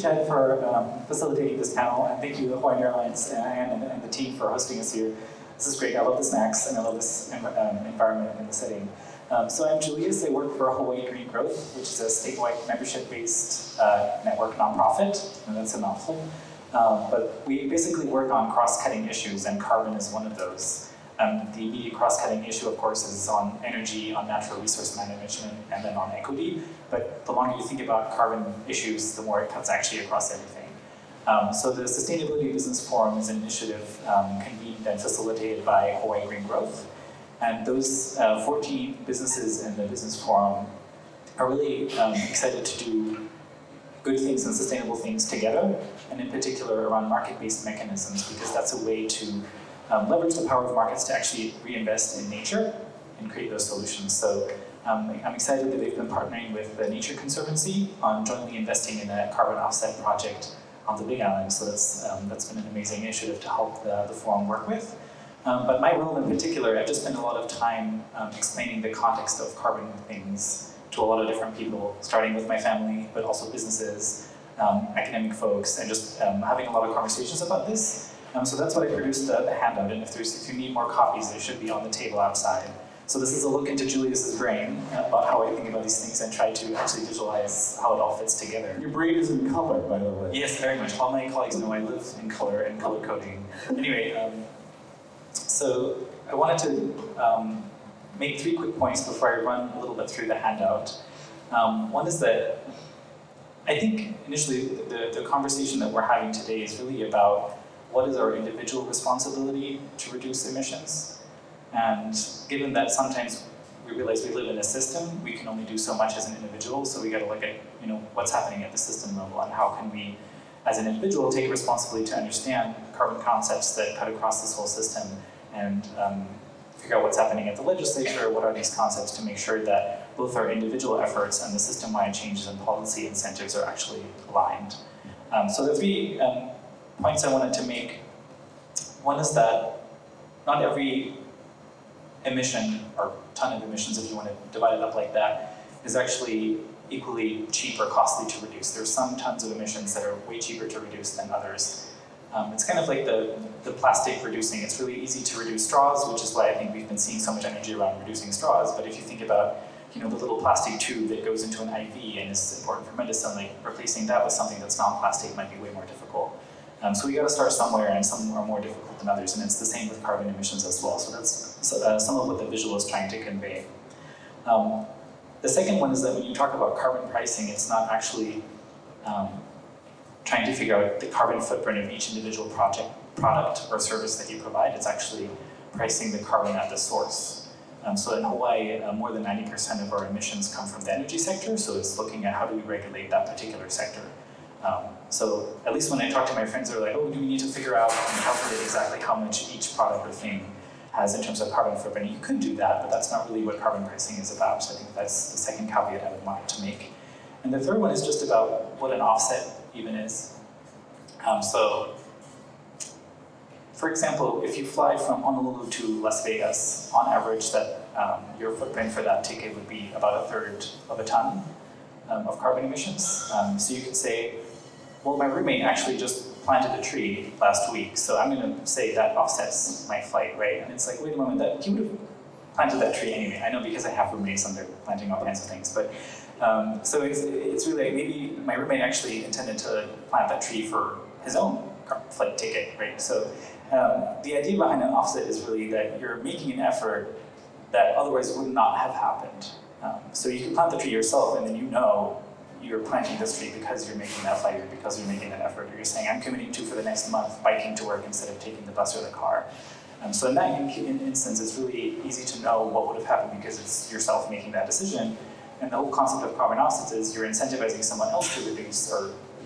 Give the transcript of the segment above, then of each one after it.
Ted, for facilitating this panel, and thank you, Hawaiian Airlines and the team for hosting us here. This is great. I love the snacks, and I love this environment and the setting. So I'm Julius. I work for Hawaii Green Growth, which is a statewide membership-based network nonprofit, and that's a mouthful. But we basically work on cross-cutting issues, and carbon is one of those. The immediate cross-cutting issue, of course, is on energy, on natural resource management, and then on equity. But the longer you think about carbon issues, the more it cuts actually across everything. So the Sustainability Business Forum is an initiative convened and facilitated by Hawaii Green Growth. And those 14 businesses in the business forum are really excited to do good things and sustainable things together, and in particular around market-based mechanisms, because that's a way to leverage the power of markets to actually reinvest in nature and create those solutions. So I'm excited that they've been partnering with the Nature Conservancy on jointly investing in a carbon offset project on the Big Island. So that's been an amazing initiative to help the forum work with. But my role in particular, I've just spent a lot of time explaining the context of carbon things to a lot of different people, starting with my family, but also businesses, academic folks, and just having a lot of conversations about this. So that's what I produced the handout, and if you need more copies, they should be on the table outside. So this is a look into Julius's brain about how I think about these things and try to actually visualize how it all fits together. Your brain is in color, by the way. Yes, very much. All my colleagues know I live in color and color coding. Anyway, so I wanted to make 3 quick points before I run a little bit through the handout. One is that I think initially the conversation that we're having today is really about what is our individual responsibility to reduce emissions. And given that sometimes we realize we live in a system, we can only do so much as an individual, so we gotta look at what's happening at the system level and how can we, as an individual, take responsibility to understand carbon concepts that cut across this whole system and figure out what's happening at the legislature, what are these concepts to make sure that both our individual efforts and the system-wide changes in policy incentives are actually aligned. So the 3 points I wanted to make, one is that not every emission, or ton of emissions if you want to divide it up like that, is actually equally cheap or costly to reduce. There's some tons of emissions that are way cheaper to reduce than others. It's kind of like the plastic reducing. It's really easy to reduce straws, which is why I think we've been seeing so much energy around reducing straws. But if you think about the little plastic tube that goes into an IV and is important for medicine, like replacing that with something that's non-plastic might be way more difficult. So we got to start somewhere, and some are more difficult than others, and it's the same with carbon emissions as well. So that's some of what the visual is trying to convey. The second one is that when you talk about carbon pricing, it's not actually trying to figure out the carbon footprint of each individual product or service that you provide. It's actually pricing the carbon at the source. So in Hawaii, more than 90% of our emissions come from the energy sector, so it's looking at how do we regulate that particular sector. So at least when I talk to my friends, they're like, oh, do we need to figure out and calculate exactly how much each product or thing has in terms of carbon footprint? You could do that, but that's not really what carbon pricing is about. So I think that's the second caveat I would want to make. And the third one is just about what an offset even is. So, for example, if you fly from Honolulu to Las Vegas, on average, that your footprint for that ticket would be about 1/3 of a ton of carbon emissions. So you could say, well, my roommate actually just planted a tree last week, so I'm going to say that offsets my flight, right? And it's like, wait a moment, he would have planted that tree anyway. I know because I have roommates and they're planting all kinds of things, but so it's really like maybe my roommate actually intended to plant that tree for his own flight ticket, right? So the idea behind an offset is really that you're making an effort that otherwise would not have happened. So you can plant the tree yourself, and then you're planting this tree because you're making that flight, or because you're making that effort, or you're saying, I'm committing to, for the next month, biking to work instead of taking the bus or the car. So in that instance, it's really easy to know what would have happened because it's yourself making that decision. And the whole concept of carbon offsets is you're incentivizing someone else to reduce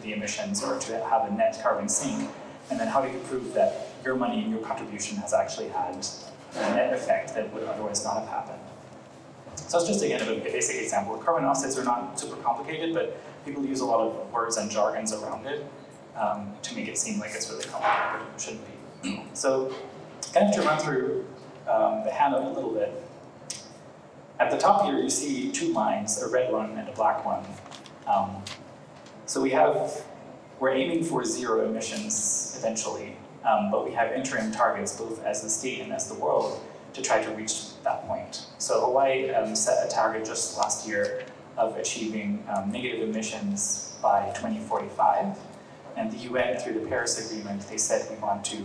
the emissions or to have a net carbon sink. And then how do you prove that your money and your contribution has actually had a net effect that would otherwise not have happened? So it's just, again, a basic example. Carbon offsets are not super complicated, but people use a lot of words and jargons around it to make it seem like it's really complicated, but it shouldn't be. So kind of to run through the handout a little bit. At the top here, you see 2 lines, a red one and a black one. So we have we're aiming for zero emissions eventually, but we have interim targets both as the state and as the world to try to reach that point. So Hawaii set a target just last year of achieving negative emissions by 2045. And the UN, through the Paris Agreement, they said we want to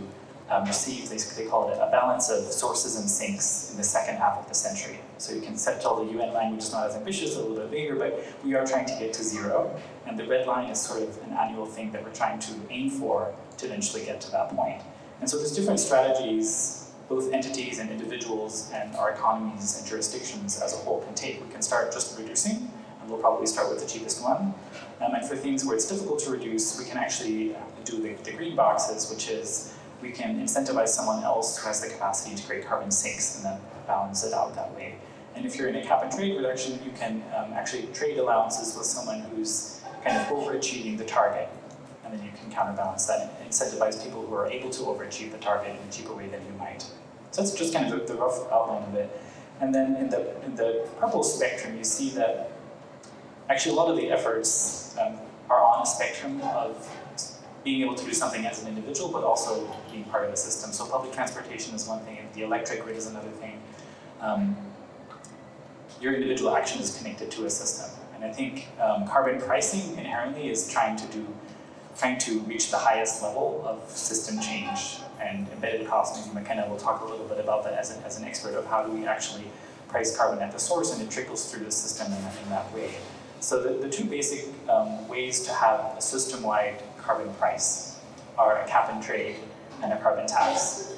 receive, they call it a balance of sources and sinks in the second half of the century. So you can tell the UN language is not as ambitious, a little bit bigger, but we are trying to get to zero. And the red line is sort of an annual thing that we're trying to aim for to eventually get to that point. And so there's different strategies, both entities and individuals and our economies and jurisdictions as a whole can take. We can start just reducing, and we'll probably start with the cheapest one. And for things where it's difficult to reduce, we can actually do the green boxes, which is we can incentivize someone else who has the capacity to create carbon sinks and then balance it out that way. And if you're in a cap and trade reduction, you can actually trade allowances with someone who's kind of overachieving the target. And then you can counterbalance that and incentivize people who are able to overachieve the target in a cheaper way than you might. So that's just kind of the rough outline of it. And then in the purple spectrum, you see that actually a lot of the efforts are on a spectrum of being able to do something as an individual, but also being part of the system. So public transportation is one thing, and the electric grid is another thing. Your individual action is connected to a system. And I think carbon pricing inherently is trying to reach the highest level of system change and embedded costs. Maybe Makenna will talk a little bit about that as an expert of how do we actually price carbon at the source, and it trickles through the system in that way. So the two basic ways to have a system-wide carbon price are a cap and trade and a carbon tax.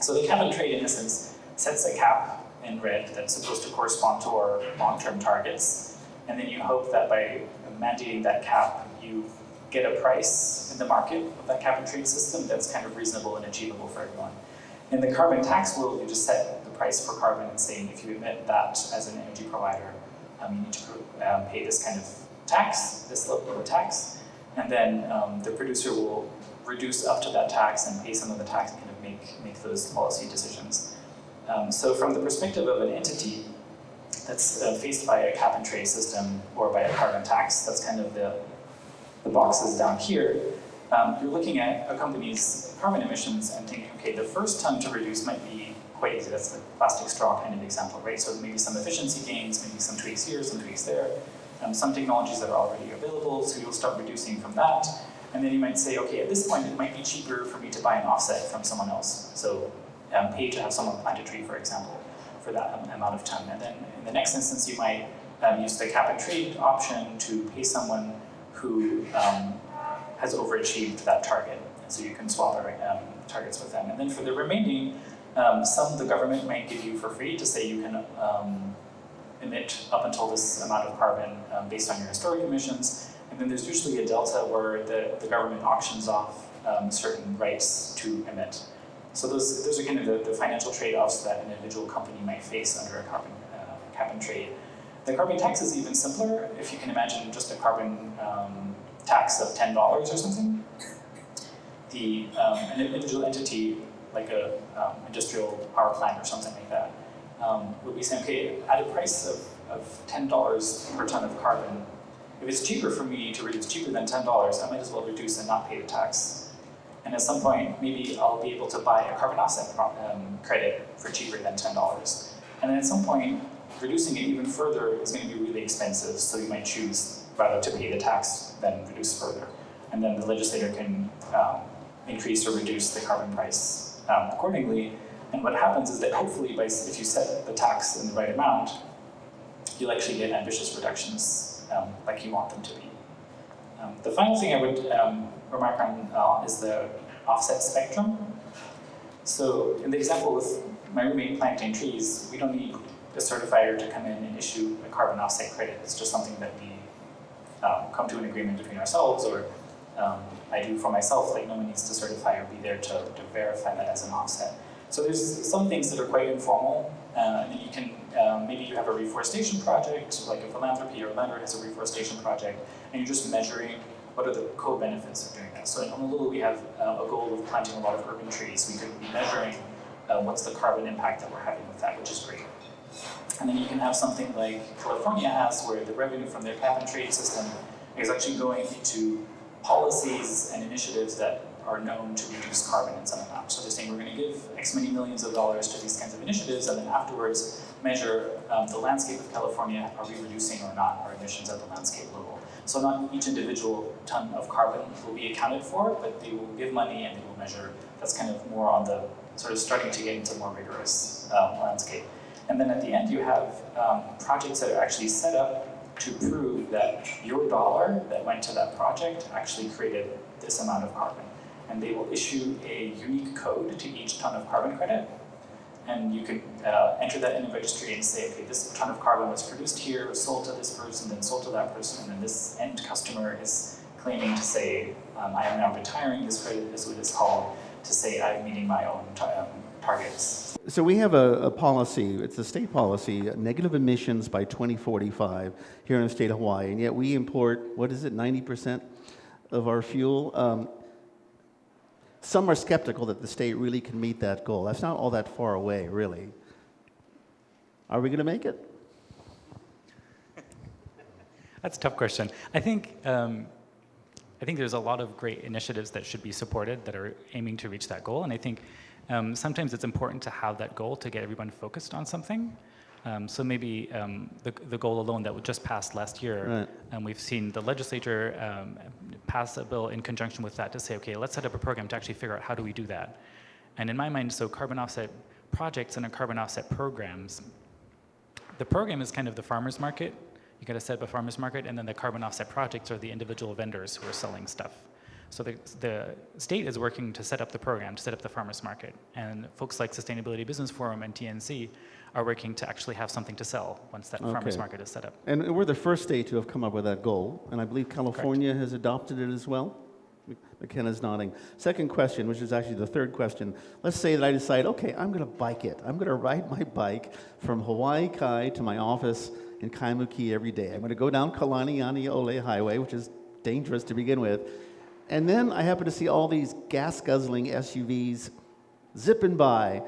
So the cap and trade, in essence, sets a cap in red that's supposed to correspond to our long-term targets, and then you hope that by mandating that cap, you get a price in the market of that cap and trade system that's kind of reasonable and achievable for everyone. In the carbon tax world, you just set the price for carbon and saying if you emit that as an energy provider, you need to pay this kind of tax, this level of tax, and then the producer will reduce up to that tax and pay some of the tax and kind of make those policy decisions. So from the perspective of an entity that's faced by a cap and trade system or by a carbon tax, that's kind of the boxes down here, you're looking at a company's carbon emissions and thinking, okay, the first ton to reduce might be quite easy. That's the plastic straw kind of example, right? So maybe some efficiency gains, maybe some tweaks here, some tweaks there, some technologies that are already available, so you'll start reducing from that. And then you might say, okay, at this point, it might be cheaper for me to buy an offset from someone else. So pay to have someone plant a tree, for example, for that amount of ton. And then in the next instance, you might use the cap and trade option to pay someone who has overachieved that target. And so you can swap targets with them. And then for the remaining, some the government might give you for free to say you can emit up until this amount of carbon based on your historic emissions. And then there's usually a delta where the government auctions off certain rights to emit. So those are kind of the financial trade-offs that an individual company might face under a carbon cap and trade. The carbon tax is even simpler. If you can imagine just a carbon tax of $10 or something, an individual entity like a industrial power plant or something like that would be saying, okay, at a price of $10 per ton of carbon, if it's cheaper for me to reduce, cheaper than $10, I might as well reduce and not pay the tax. And at some point, maybe I'll be able to buy a carbon offset credit for cheaper than $10. And then at some point, reducing it even further is going to be really expensive, so you might choose rather to pay the tax than reduce further. And then the legislator can increase or reduce the carbon price accordingly. And what happens is that hopefully, if you set the tax in the right amount, you'll actually get ambitious reductions like you want them to be. The final thing I would remark on is the offset spectrum. So in the example with my roommate planting trees, we don't need a certifier to come in and issue a carbon offset credit. It's just something that we come to an agreement between ourselves, or I do for myself, like no one needs to certify or be there to verify that as an offset. So there's some things that are quite informal, and then you can, maybe you have a reforestation project, like a philanthropy or a lender has a reforestation project, and you're just measuring what are the co-benefits of doing that. So in Honolulu, we have a goal of planting a lot of urban trees. We could be measuring what's the carbon impact that we're having with that, which is great. And then you can have something like California has, where the revenue from their cap and trade system is actually going into policies and initiatives that are known to reduce carbon in some amount. So they're saying we're going to give X many millions of dollars to these kinds of initiatives, and then afterwards measure the landscape of California, are we reducing or not our emissions at the landscape level. So not each individual ton of carbon will be accounted for, but they will give money and they will measure. That's kind of more on the sort of starting to get into more rigorous landscape. And then at the end you have projects that are actually set up to prove that your dollar that went to that project actually created this amount of carbon. And they will issue a unique code to each ton of carbon credit. And you can enter that in a registry and say, okay, this ton of carbon was produced here, was sold to this person, then sold to that person, and then this end customer is claiming to say, I am now retiring this credit, is what it's called, to say I'm meeting my own targets. So we have a policy, it's a state policy, negative emissions by 2045 here in the state of Hawaii, and yet we import, what is it, 90% of our fuel? Some are skeptical that the state really can meet that goal. That's not all that far away, really. Are we going to make it? That's a tough question. I think there's a lot of great initiatives that should be supported that are aiming to reach that goal, and I think sometimes it's important to have that goal to get everyone focused on something. So maybe the goal alone that was just passed last year, right. And we've seen the legislature pass a bill in conjunction with that to say, okay, let's set up a program to actually figure out how do we do that. And in my mind, so carbon offset projects and carbon offset programs, the program is kind of the farmer's market. You got to set up a farmer's market, and then the carbon offset projects are the individual vendors who are selling stuff. So the state is working to set up the program, to set up the farmer's market. And folks like Sustainability Business Forum and TNC are working to actually have something to sell once that farmer's market is set up. And we're the first state to have come up with that goal, and I believe California Correct. has adopted it as well. Makenna's nodding. Second question, which is actually the third question. Let's say that I decide, okay, I'm going to bike it. I'm going to ride my bike from Hawaii Kai to my office in Kaimuki every day. I'm going to go down Kalanianiole Highway, which is dangerous to begin with. And then I happen to see all these gas-guzzling SUVs zipping by.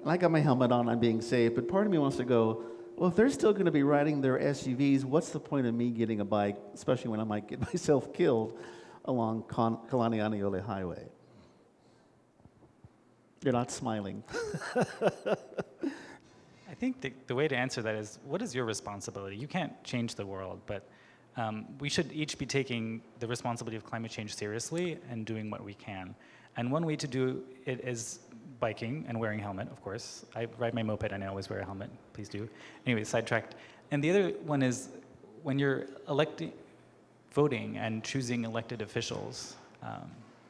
And I got my helmet on, I'm being safe, but part of me wants to go, well, if they're still going to be riding their SUVs, what's the point of me getting a bike, especially when I might get myself killed along Kalanianiole Highway? You're not smiling. I think the way to answer that is, what is your responsibility? You can't change the world, but we should each be taking the responsibility of climate change seriously and doing what we can. And one way to do it is biking and wearing a helmet, of course. I ride my moped and I always wear a helmet. Please do. Anyway, sidetracked. And the other one is when you're voting and choosing elected officials,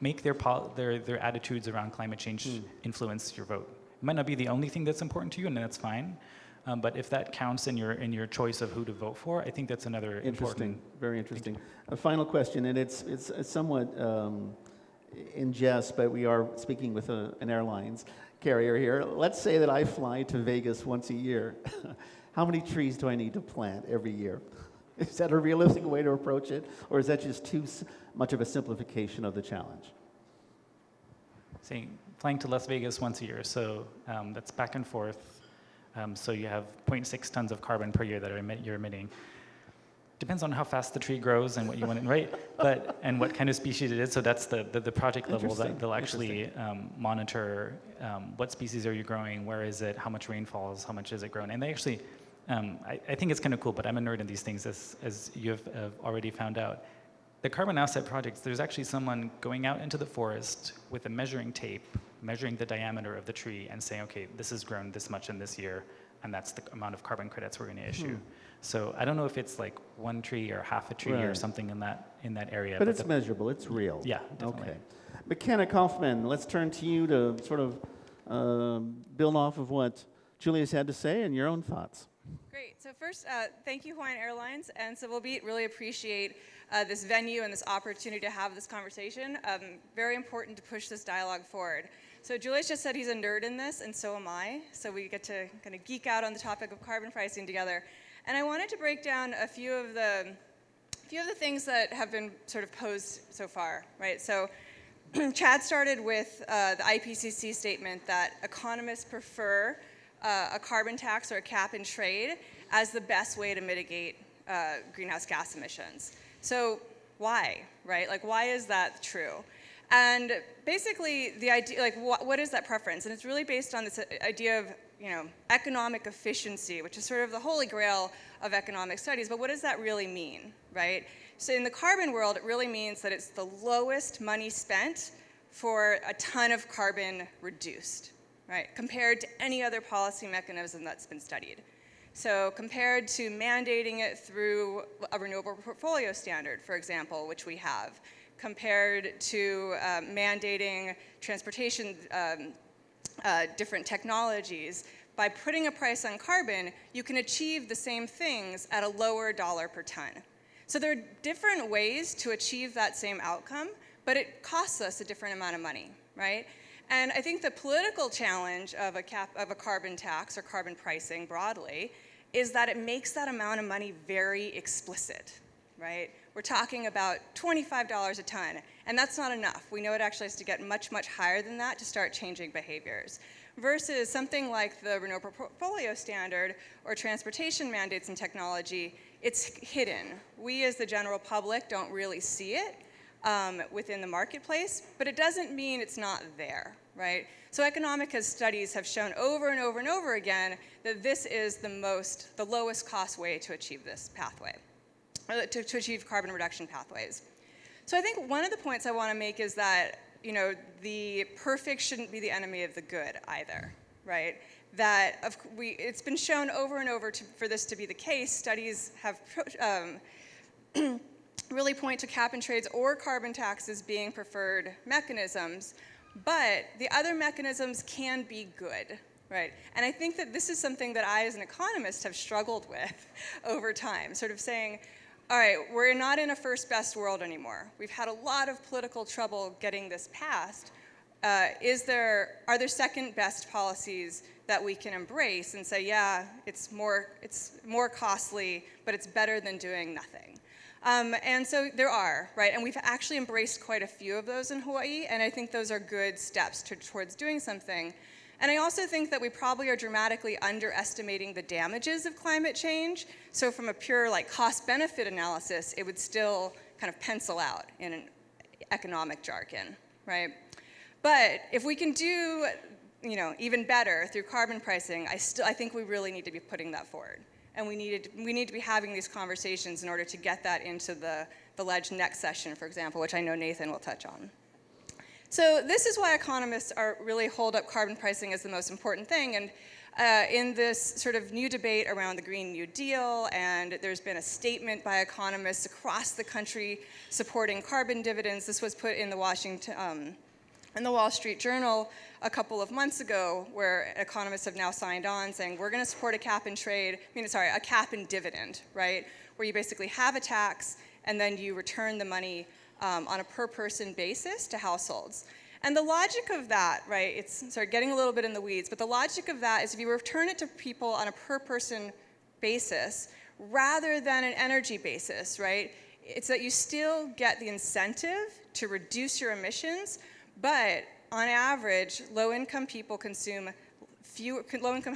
make their attitudes around climate change influence your vote. It might not be the only thing that's important to you, and that's fine. But if that counts in your choice of who to vote for, I think that's another Interesting, very interesting. thing. A final question, and it's somewhat in jest, but we are speaking with an airlines carrier here. Let's say that I fly to Vegas once a year. How many trees do I need to plant every year? Is that a realistic way to approach it, or is that just too much of a simplification of the challenge? Flying to Las Vegas once a year, so that's back and forth. So you have 0.6 tons of carbon per year that you're emitting. Depends on how fast the tree grows and what you want it, right? And what kind of species it is. So that's the project level that they'll actually monitor what species are you growing, where is it, how much rain falls, how much is it grown. And they actually, I think it's kind of cool, but I'm a nerd in these things, as you have already found out. The carbon offset projects, there's actually someone going out into the forest with a measuring tape, measuring the diameter of the tree and saying, okay, this has grown this much in this year, and that's the amount of carbon credits we're going to issue. So I don't know if it's like one tree or half a tree or something in that area. But it's measurable, it's real. Yeah, definitely. Okay. Makenna Coffman, let's turn to you to sort of build off of what Julius had to say and your own thoughts. Great. So first, thank you, Hawaiian Airlines and Civil Beat. Really appreciate this venue and this opportunity to have this conversation. Very important to push this dialogue forward. So Julius just said he's a nerd in this, and so am I. So we get to kind of geek out on the topic of carbon pricing together. And I wanted to break down a few of the things that have been sort of posed so far, right? So Chad started with the IPCC statement that economists prefer a carbon tax or a cap and trade as the best way to mitigate greenhouse gas emissions. So why, right? Like, why is that true? And basically, the idea, like, what is that preference? And it's really based on this idea of, economic efficiency, which is sort of the holy grail of economic studies. But what does that really mean, right? So in the carbon world, it really means that it's the lowest money spent for a ton of carbon reduced, right? Compared to any other policy mechanism that's been studied. So compared to mandating it through a renewable portfolio standard, for example, which we have, compared to mandating transportation, different technologies, by putting a price on carbon, you can achieve the same things at a lower dollar per ton. So there are different ways to achieve that same outcome, but it costs us a different amount of money, right? And I think the political challenge of a carbon tax or carbon pricing broadly is that it makes that amount of money very explicit, right? We're talking about $25 a ton, and that's not enough. We know it actually has to get much, much higher than that to start changing behaviors. Versus something like the renewable portfolio standard or transportation mandates and technology, it's hidden. We as the general public don't really see it within the marketplace, but it doesn't mean it's not there, right? So economic studies have shown over and over and over again that this is the lowest cost way to achieve this pathway, to achieve carbon reduction pathways. So I think one of the points I want to make is that the perfect shouldn't be the enemy of the good either, right? That it's been shown over and over for this to be the case. Studies have really point to cap and trades or carbon taxes being preferred mechanisms, but the other mechanisms can be good, right? And I think that this is something that I, as an economist, have struggled with over time, sort of saying, all right, we're not in a first best world anymore. We've had a lot of political trouble getting this passed. Are there second best policies that we can embrace and say, yeah, it's more costly, but it's better than doing nothing? And so there are, right? And we've actually embraced quite a few of those in Hawaii, and I think those are good steps towards doing something. And I also think that we probably are dramatically underestimating the damages of climate change. So from a pure cost-benefit analysis, it would still kind of pencil out in an economic jargon, right? But if we can do even better through carbon pricing, I think we really need to be putting that forward. And we need to be having these conversations in order to get that into the Ledge next session, for example, which I know Nathan will touch on. So this is why economists really hold up carbon pricing as the most important thing. And in this sort of new debate around the Green New Deal, and there's been a statement by economists across the country supporting carbon dividends. This was put in the Wall Street Journal a couple of months ago, where economists have now signed on saying we're going to support a cap and dividend, right? Where you basically have a tax and then you return the money on a per-person basis to households. And the logic of that, right, it's getting a little bit in the weeds, but the logic of that is if you return it to people on a per-person basis rather than an energy basis, right, it's that you still get the incentive to reduce your emissions, but on average, low-income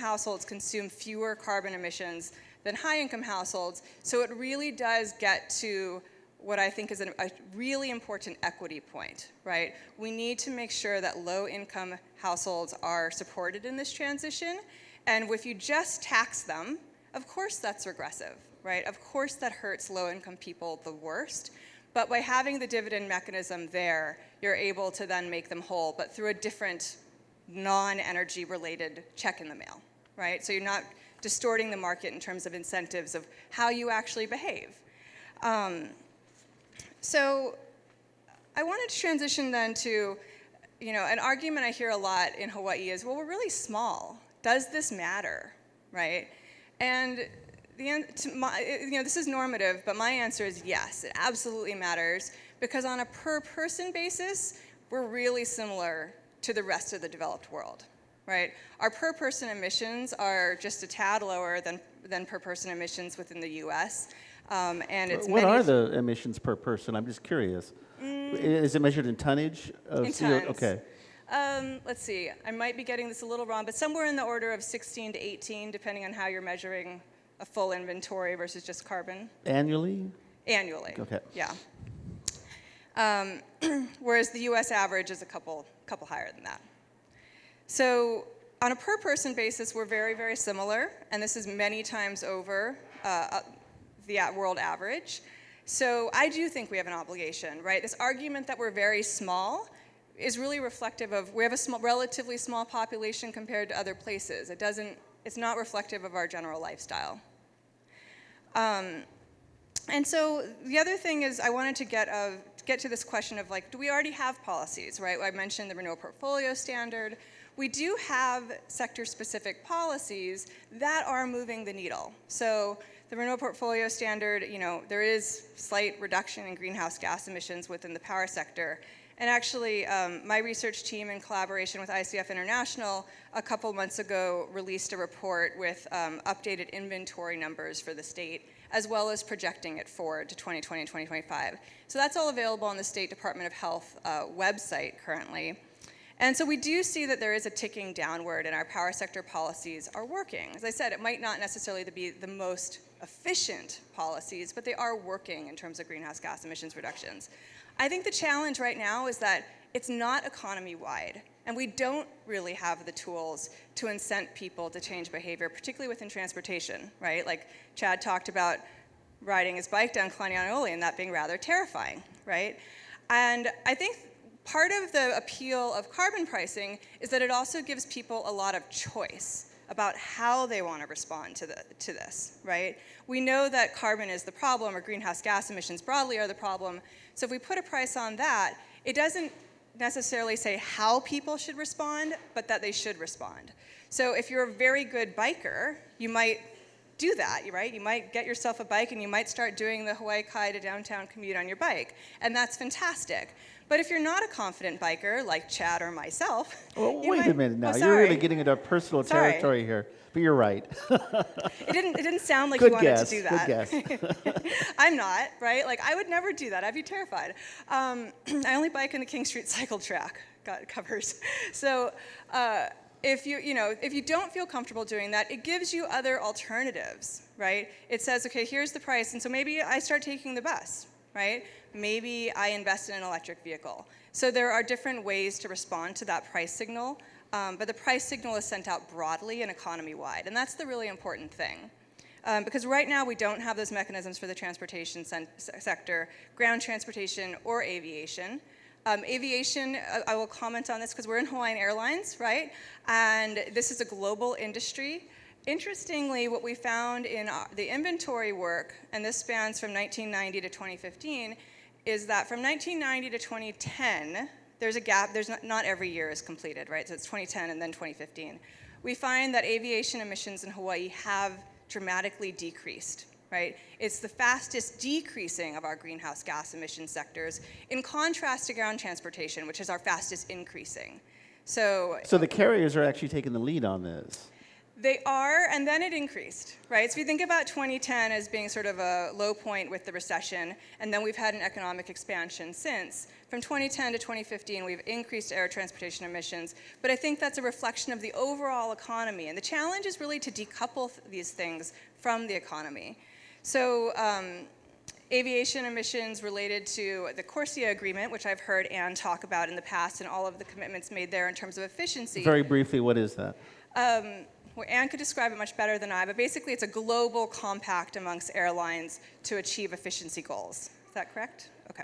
households consume fewer carbon emissions than high-income households, so it really does get to what I think is a really important equity point, right? We need to make sure that low-income households are supported in this transition, and if you just tax them, of course that's regressive, right? Of course that hurts low-income people the worst, but by having the dividend mechanism there, you're able to then make them whole, but through a different non-energy related check in the mail, right? So you're not distorting the market in terms of incentives of how you actually behave. So I wanted to transition then to, an argument I hear a lot in Hawaii is, well, we're really small. Does this matter, right? And this is normative, but my answer is yes, it absolutely matters, because on a per-person basis, we're really similar to the rest of the developed world, right? Our per-person emissions are just a tad lower than per-person emissions within the U.S., and it's what are the emissions per person? I'm just curious. Is it measured in tonnage? In tons. Okay. Let's see. I might be getting this a little wrong, but somewhere in the order of 16 to 18, depending on how you're measuring a full inventory versus just carbon. Annually? Annually. Okay. Yeah. whereas the US average is a couple higher than that. So on a per person basis, we're very, very similar, and this is many times over the world average. So I do think we have an obligation, right? This argument that we're very small is really reflective of, we have a relatively small population compared to other places. It's not reflective of our general lifestyle. And so the other thing is I wanted to get to this question of like, do we already have policies, right? I mentioned the renewable portfolio standard. We do have sector-specific policies that are moving the needle. So the renewable portfolio standard, there is slight reduction in greenhouse gas emissions within the power sector. And actually, my research team in collaboration with ICF International a couple months ago released a report with updated inventory numbers for the state, as well as projecting it forward to 2020 and 2025. So that's all available on the State Department of Health website currently. And so we do see that there is a ticking downward, and our power sector policies are working. As I said, it might not necessarily be the most efficient policies, but they are working in terms of greenhouse gas emissions reductions. I think the challenge right now is that it's not economy-wide, and we don't really have the tools to incent people to change behavior, particularly within transportation, right? Like Chad talked about riding his bike down Klanianoli and that being rather terrifying, right? And I think part of the appeal of carbon pricing is that it also gives people a lot of choice about how they want to respond to this, right? We know that carbon is the problem, or greenhouse gas emissions broadly are the problem. So if we put a price on that, it doesn't necessarily say how people should respond, but that they should respond. So if you're a very good biker, you might do that, right? You might get yourself a bike and you might start doing the Hawaii Kai to downtown commute on your bike, and that's fantastic. But if you're not a confident biker, like Chad or myself... Well, wait a minute now. You're really getting into personal territory here. But you're right. It didn't sound like good you wanted guess, to do that. Good guess. I'm not, right? Like, I would never do that. I'd be terrified. I only bike in the King Street cycle track. Got it covers. So if you don't feel comfortable doing that, it gives you other alternatives, right? It says, okay, here's the price, and so maybe I start taking the bus, right? Maybe I invest in an electric vehicle. So there are different ways to respond to that price signal, but the price signal is sent out broadly and economy-wide, and that's the really important thing. Because right now we don't have those mechanisms for the transportation sector, ground transportation, or aviation. Aviation, I will comment on this because we're in Hawaiian Airlines, right? And this is a global industry. Interestingly, what we found in the inventory work, and this spans from 1990 to 2015, is that from 1990 to 2010, there's a gap. There's not every year is completed, right? So it's 2010 and then 2015. We find that aviation emissions in Hawaii have dramatically decreased, right? It's the fastest decreasing of our greenhouse gas emission sectors, in contrast to ground transportation, which is our fastest increasing. So the carriers are actually taking the lead on this. They are, and then it increased, right? So if you think about 2010 as being sort of a low point with the recession, and then we've had an economic expansion since. From 2010 to 2015, we've increased air transportation emissions, but I think that's a reflection of the overall economy. And the challenge is really to decouple these things from the economy. So aviation emissions related to the Corsia Agreement, which I've heard Anne talk about in the past, and all of the commitments made there in terms of efficiency. Very briefly, what is that? Well, Anne could describe it much better than I, but basically it's a global compact amongst airlines to achieve efficiency goals. Is that correct? Okay.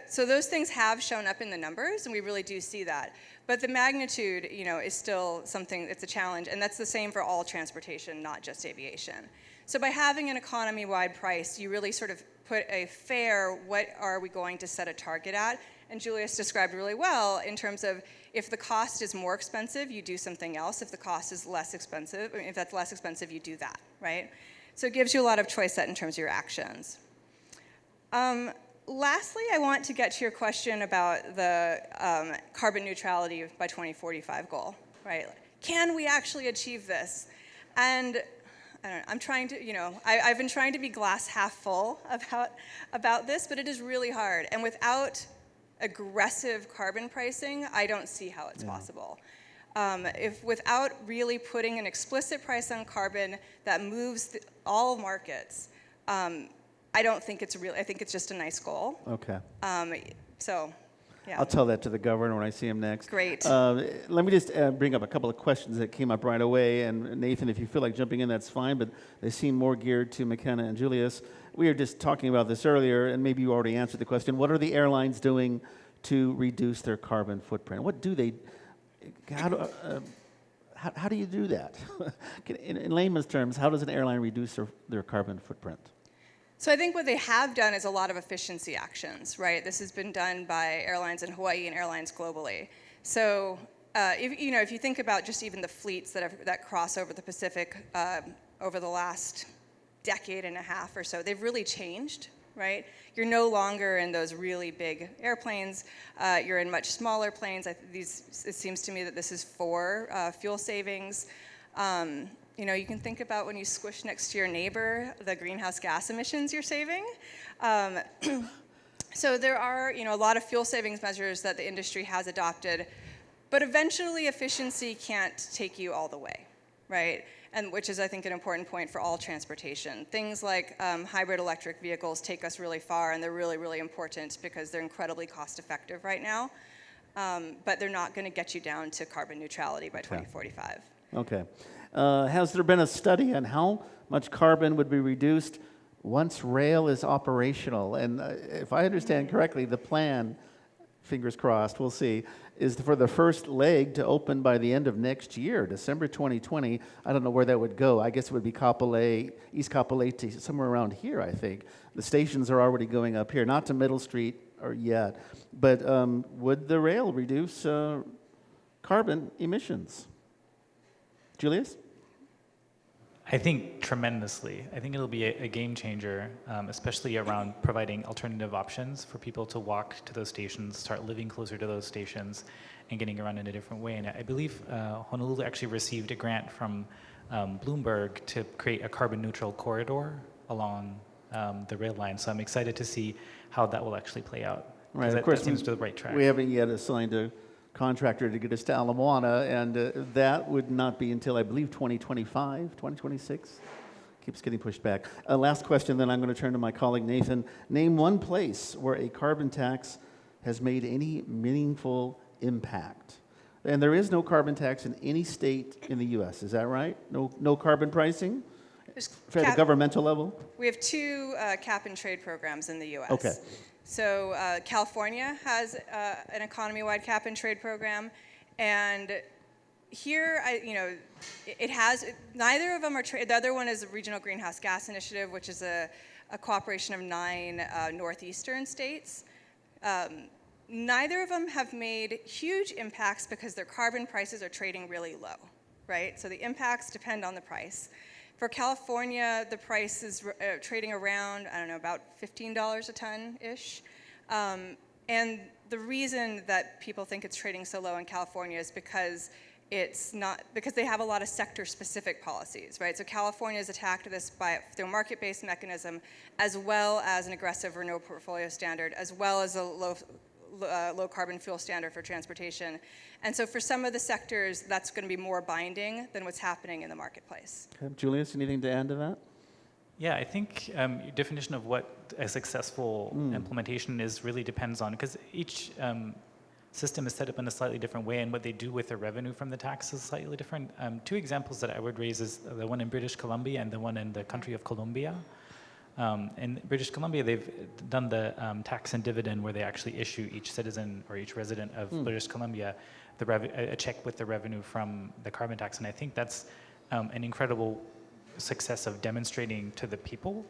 So those things have shown up in the numbers, and we really do see that. But the magnitude, is still something, it's a challenge, and that's the same for all transportation, not just aviation. So by having an economy-wide price, you really sort of put a fair, what are we going to set a target at? And Julius described really well in terms of if the cost is more expensive, you do something else. If the cost is less expensive, if that's less expensive, you do that, right? So it gives you a lot of choice set in terms of your actions. Lastly, I want to get to your question about the carbon neutrality by 2045 goal, right? Can we actually achieve this? And I don't know, I'm trying to, I've been trying to be glass half full about this, but it is really hard. And without aggressive carbon pricing, I don't see how it's possible. If without really putting an explicit price on carbon that moves all markets, I I don't think it's real. I think it's just a nice goal. Okay. So, yeah. I'll tell that to the governor when I see him next. Great. Let me just bring up a couple of questions that came up right away. And Nathan, if you feel like jumping in, that's fine, but they seem more geared to Makenna and Julius. We were just talking about this earlier, and maybe you already answered the question. What are the airlines doing to reduce their carbon footprint? What do they, how do you do that? In layman's terms, how does an airline reduce their carbon footprint? So I think what they have done is a lot of efficiency actions, right? This has been done by airlines in Hawaii and airlines globally. So if you think about just even the fleets that cross over the Pacific over the last decade and a half or so, they've really changed, right? You're no longer in those really big airplanes. You're in much smaller planes. It seems to me that this is for fuel savings. You can think about when you squish next to your neighbor, the greenhouse gas emissions you're saving. So there are, a lot of fuel savings measures that the industry has adopted, but eventually efficiency can't take you all the way, right? And which is, I think, an important point for all transportation. Things like hybrid electric vehicles take us really far, and they're really, really important because they're incredibly cost effective right now, but they're not going to get you down to carbon neutrality by 2045. Okay. Has there been a study on how much carbon would be reduced once rail is operational? And if I understand correctly, the plan, fingers crossed, we'll see, is for the first leg to open by the end of next year, December 2020. I don't know where that would go. I guess it would be Kapolei, East Kapolei to somewhere around here, I think. The stations are already going up here, not to Middle Street or yet. But would the rail reduce carbon emissions? Julius? I think tremendously. I think it'll be a game changer, especially around providing alternative options for people to walk to those stations, start living closer to those stations, and getting around in a different way. And I believe Honolulu actually received a grant from Bloomberg to create a carbon neutral corridor along the rail line. So I'm excited to see how that will actually play out. Right, of course, that seems to the right track. We haven't yet assigned a contractor to get us to Ala Moana, and that would not be until, I believe, 2025, 2026. Keeps getting pushed back. Last question, then I'm going to turn to my colleague Nathan. Name one place where a carbon tax has made any meaningful impact. And there is no carbon tax in any state in the U.S., is that right? No carbon pricing at the governmental level? We have two cap and trade programs in the U.S. Okay. So California has an economy-wide cap and trade program, and here, it has, neither of them are trade. The other one is the Regional Greenhouse Gas Initiative, which is a cooperation of 9 northeastern states. Neither of them have made huge impacts because their carbon prices are trading really low, right? So the impacts depend on the price. For California, the price is trading around, about $15 a ton-ish. And the reason that people think it's trading so low in California is because they have a lot of sector-specific policies, right? So California has attacked this through a market-based mechanism, as well as an aggressive renewable portfolio standard, as well as a low carbon fuel standard for transportation. And so for some of the sectors, that's going to be more binding than what's happening in the marketplace. Okay. Julius, anything to add to that? Yeah, I think your definition of what a successful implementation is really depends on, because each system is set up in a slightly different way, and what they do with the revenue from the tax is slightly different. 2 examples that I would raise is the one in British Columbia and the one in the country of Colombia. In British Columbia, they've done the tax and dividend, where they actually issue each citizen or each resident of British Columbia a check with the revenue from the carbon tax. And I think that's an incredible success of demonstrating to the people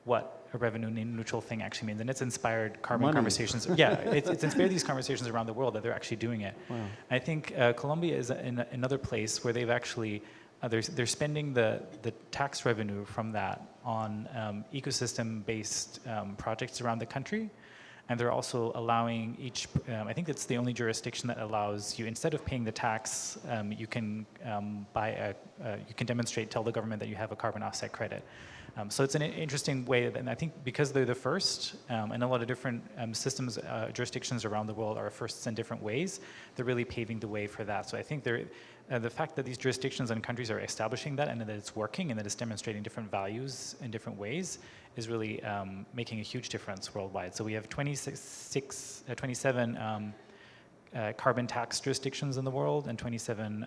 what a revenue neutral thing actually means. And it's inspired carbon conversations. Yeah, it's inspired these conversations around the world that they're actually doing it. Wow. I think Colombia is another place where they've actually, they're spending the tax revenue from that on ecosystem-based projects around the country. And they're also allowing each, I think it's the only jurisdiction that allows you, instead of paying the tax, you can you can tell the government that you have a carbon offset credit. So it's an interesting way, and I think because they're the first, and a lot of different systems, jurisdictions around the world are firsts in different ways, they're really paving the way for that. So I think the fact that these jurisdictions and countries are establishing that and that it's working and that it's demonstrating different values in different ways is really making a huge difference worldwide. So we have 27 carbon tax jurisdictions in the world and 27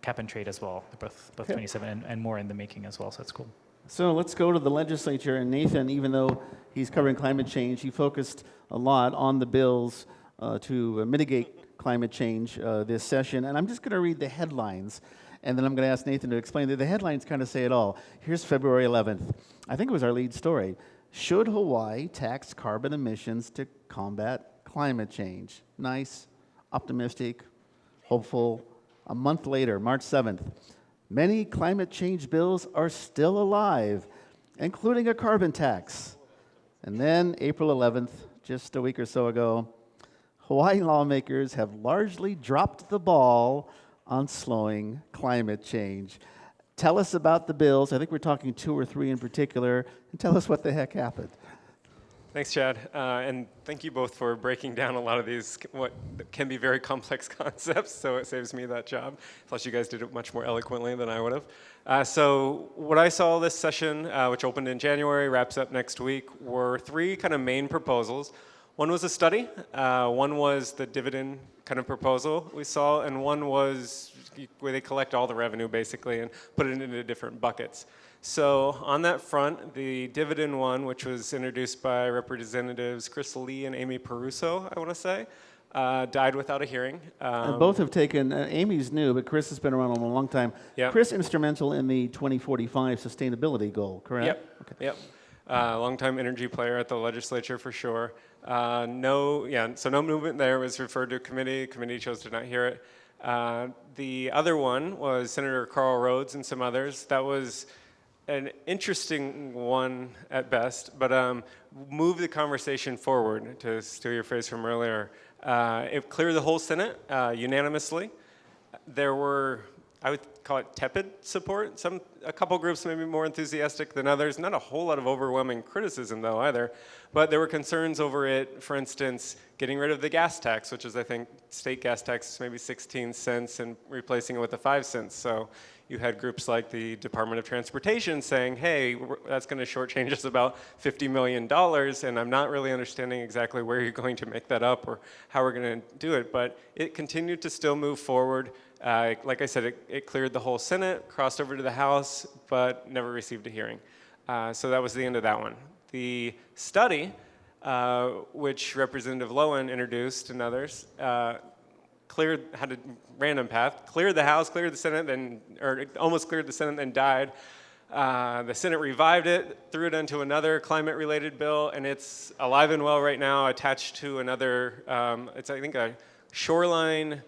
cap and trade as well. They're both 27 and more in the making as well, so that's cool. So let's go to the legislature. And Nathan, even though he's covering climate change, he focused a lot on the bills to mitigate climate change this session. And I'm just going to read the headlines, and then I'm going to ask Nathan to explain that the headlines kind of say it all. Here's February 11th. I think it was our lead story. Should Hawaii tax carbon emissions to combat climate change? Nice, optimistic, hopeful. A month later, March 7th, many climate change bills are still alive, including a carbon tax. And then April 11th, just a week or so ago, Hawaii lawmakers have largely dropped the ball on slowing climate change. Tell us about the bills. I think we're talking 2 or 3 in particular, and tell us what the heck happened. Thanks, Chad, and thank you both for breaking down a lot of these, what can be very complex concepts, so it saves me that job. Plus, you guys did it much more eloquently than I would have. So what I saw this session, which opened in January, wraps up next week, were 3 kind of main proposals. One was a study, one was the dividend kind of proposal we saw, and one was where they collect all the revenue, basically, and put it into different buckets. So on that front, the dividend one, which was introduced by Representatives Chris Lee and Amy Peruso, I want to say, died without a hearing. And both have taken, Amy's new, but Chris has been around a long time. Yep. Chris instrumental in the 2045 sustainability goal, correct? Yep, okay. Yep. Longtime energy player at the legislature for sure. So no movement there. Was referred to committee. Committee chose to not hear it. The other one was Senator Carl Rhodes and some others. That was an interesting one at best, but moved the conversation forward, to steal your phrase from earlier. It cleared the whole Senate unanimously. There were, I would call it tepid support. A couple groups maybe more enthusiastic than others. Not a whole lot of overwhelming criticism though either. But there were concerns over it, for instance, getting rid of the gas tax, which is I think state gas tax is maybe 16 cents and replacing it with a 5 cents. So you had groups like the Department of Transportation saying, hey, that's going to shortchange us about $50 million, and I'm not really understanding exactly where you're going to make that up or how we're going to do it. But it continued to still move forward. Like I said, it cleared the whole Senate, crossed over to the House, but never received a hearing. So that was the end of that one. The study, which Representative Lowen introduced and others, had a random path, cleared the House, cleared the Senate, or almost cleared the Senate, then died. The Senate revived it, threw it into another climate-related bill, and it's alive and well right now, attached to another, it's I think a shoreline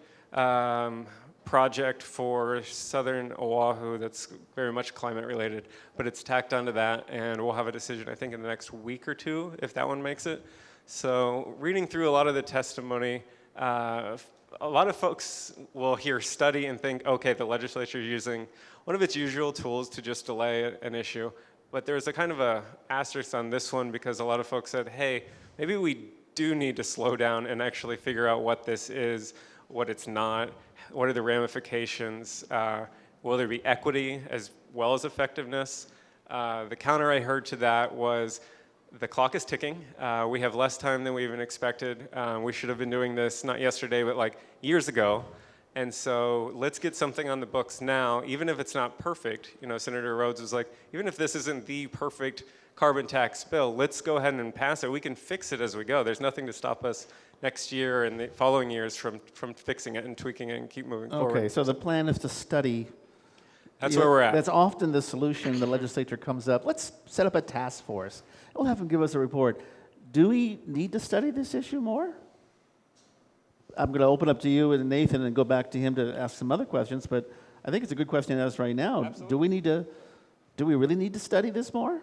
project for southern Oahu that's very much climate-related, but it's tacked onto that, and we'll have a decision, I think, in the next week or 2, if that one makes it. So reading through a lot of the testimony, a lot of folks will hear study and think, okay, the legislature is using one of its usual tools to just delay an issue. But there's a kind of a asterisk on this one because a lot of folks said, hey, maybe we do need to slow down and actually figure out what this is, what it's not, what are the ramifications, will there be equity as well as effectiveness? The counter I heard to that was, the clock is ticking. We have less time than we even expected. We should have been doing this not yesterday, but like years ago. And so let's get something on the books now, even if it's not perfect. You know, Senator Rhodes was like, even if this isn't the perfect carbon tax bill, let's go ahead and pass it. We can fix it as we go. There's nothing to stop us next year and the following years from fixing it and tweaking it and keep moving forward. Okay, so the plan is to study. That's where we're at. That's often the solution the legislature comes up. Let's set up a task force. We'll have them give us a report. Do we need to study this issue more? I'm going to open up to you and Nathan and go back to him to ask some other questions, but I think it's a good question to ask right now. Absolutely. Do we really need to study this more?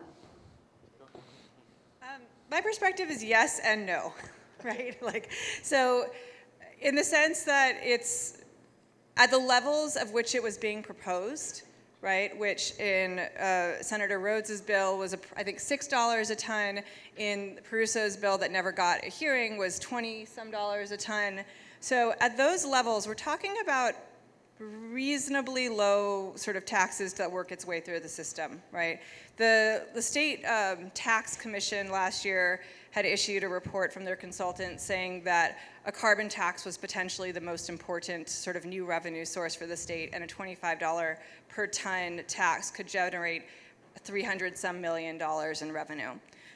My perspective is yes and no, right? So in the sense that it's at the levels of which it was being proposed, right, which in Senator Rhodes's bill was, I think, $6 a ton. In Peruso's bill that never got a hearing was $20-some a ton. So at those levels, we're talking about reasonably low sort of taxes that work its way through the system, right? The state tax commission last year had issued a report from their consultant saying that a carbon tax was potentially the most important sort of new revenue source for the state, and a $25 per ton tax could generate $300-some million in revenue.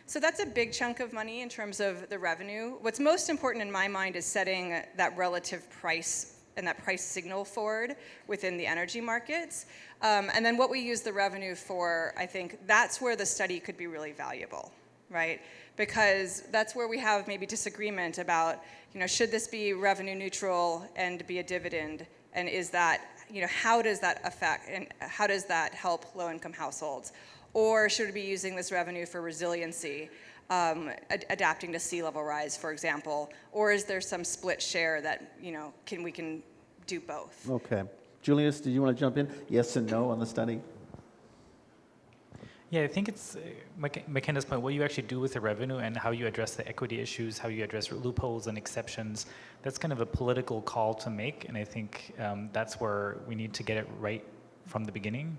So that's a big chunk of money in terms of the revenue. What's most important in my mind is setting that relative price and that price signal forward within the energy markets. And then what we use the revenue for, I think that's where the study could be really valuable, right? Because that's where we have maybe disagreement about, should this be revenue neutral and be a dividend? And is that, how does that affect and how does that help low-income households? Or should we be using this revenue for resiliency, adapting to sea level rise, for example? Or is there some split share that, we can do both? Okay. Julius, did you want to jump in? Yes and no on the study? Yeah, I think it's Makenna's point, what you actually do with the revenue and how you address the equity issues, how you address loopholes and exceptions. That's kind of a political call to make, and I think that's where we need to get it right from the beginning.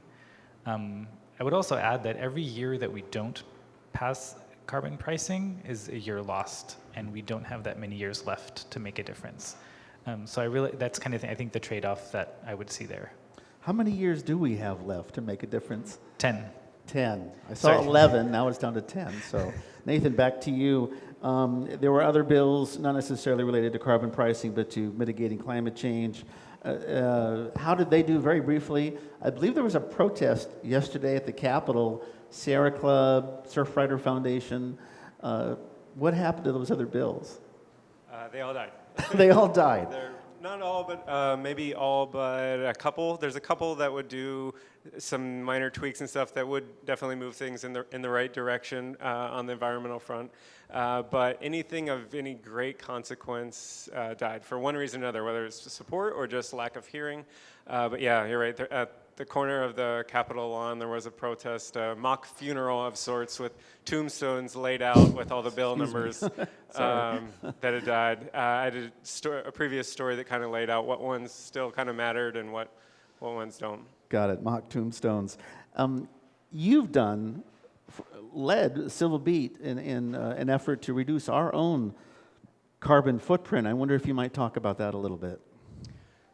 I would also add that every year that we don't pass carbon pricing is a year lost, and we don't have that many years left to make a difference. So that's kind of, I think, the trade-off that I would see there. How many years do we have left to make a difference? 10. 10. I saw Sorry. 11, now it's down to 10. So, Nathan, back to you. There were other bills, not necessarily related to carbon pricing, but to mitigating climate change. How did they do, very briefly? I believe there was a protest yesterday at the Capitol, Sierra Club, Surfrider Foundation. What happened to those other bills? They all died. They all died. They're not all, but maybe all but a couple. There's a couple that would do some minor tweaks and stuff that would definitely move things in the right direction on the environmental front. But anything of any great consequence died for one reason or another, whether it's support or just lack of hearing. But yeah, you're right. At the corner of the Capitol lawn, there was a protest, a mock funeral of sorts with tombstones laid out with all the bill numbers that had died. I did a previous story that kind of laid out what ones still kind of mattered and what ones don't. Got it, mock tombstones. You've led Civil Beat in an effort to reduce our own carbon footprint. I wonder if you might talk about that a little bit.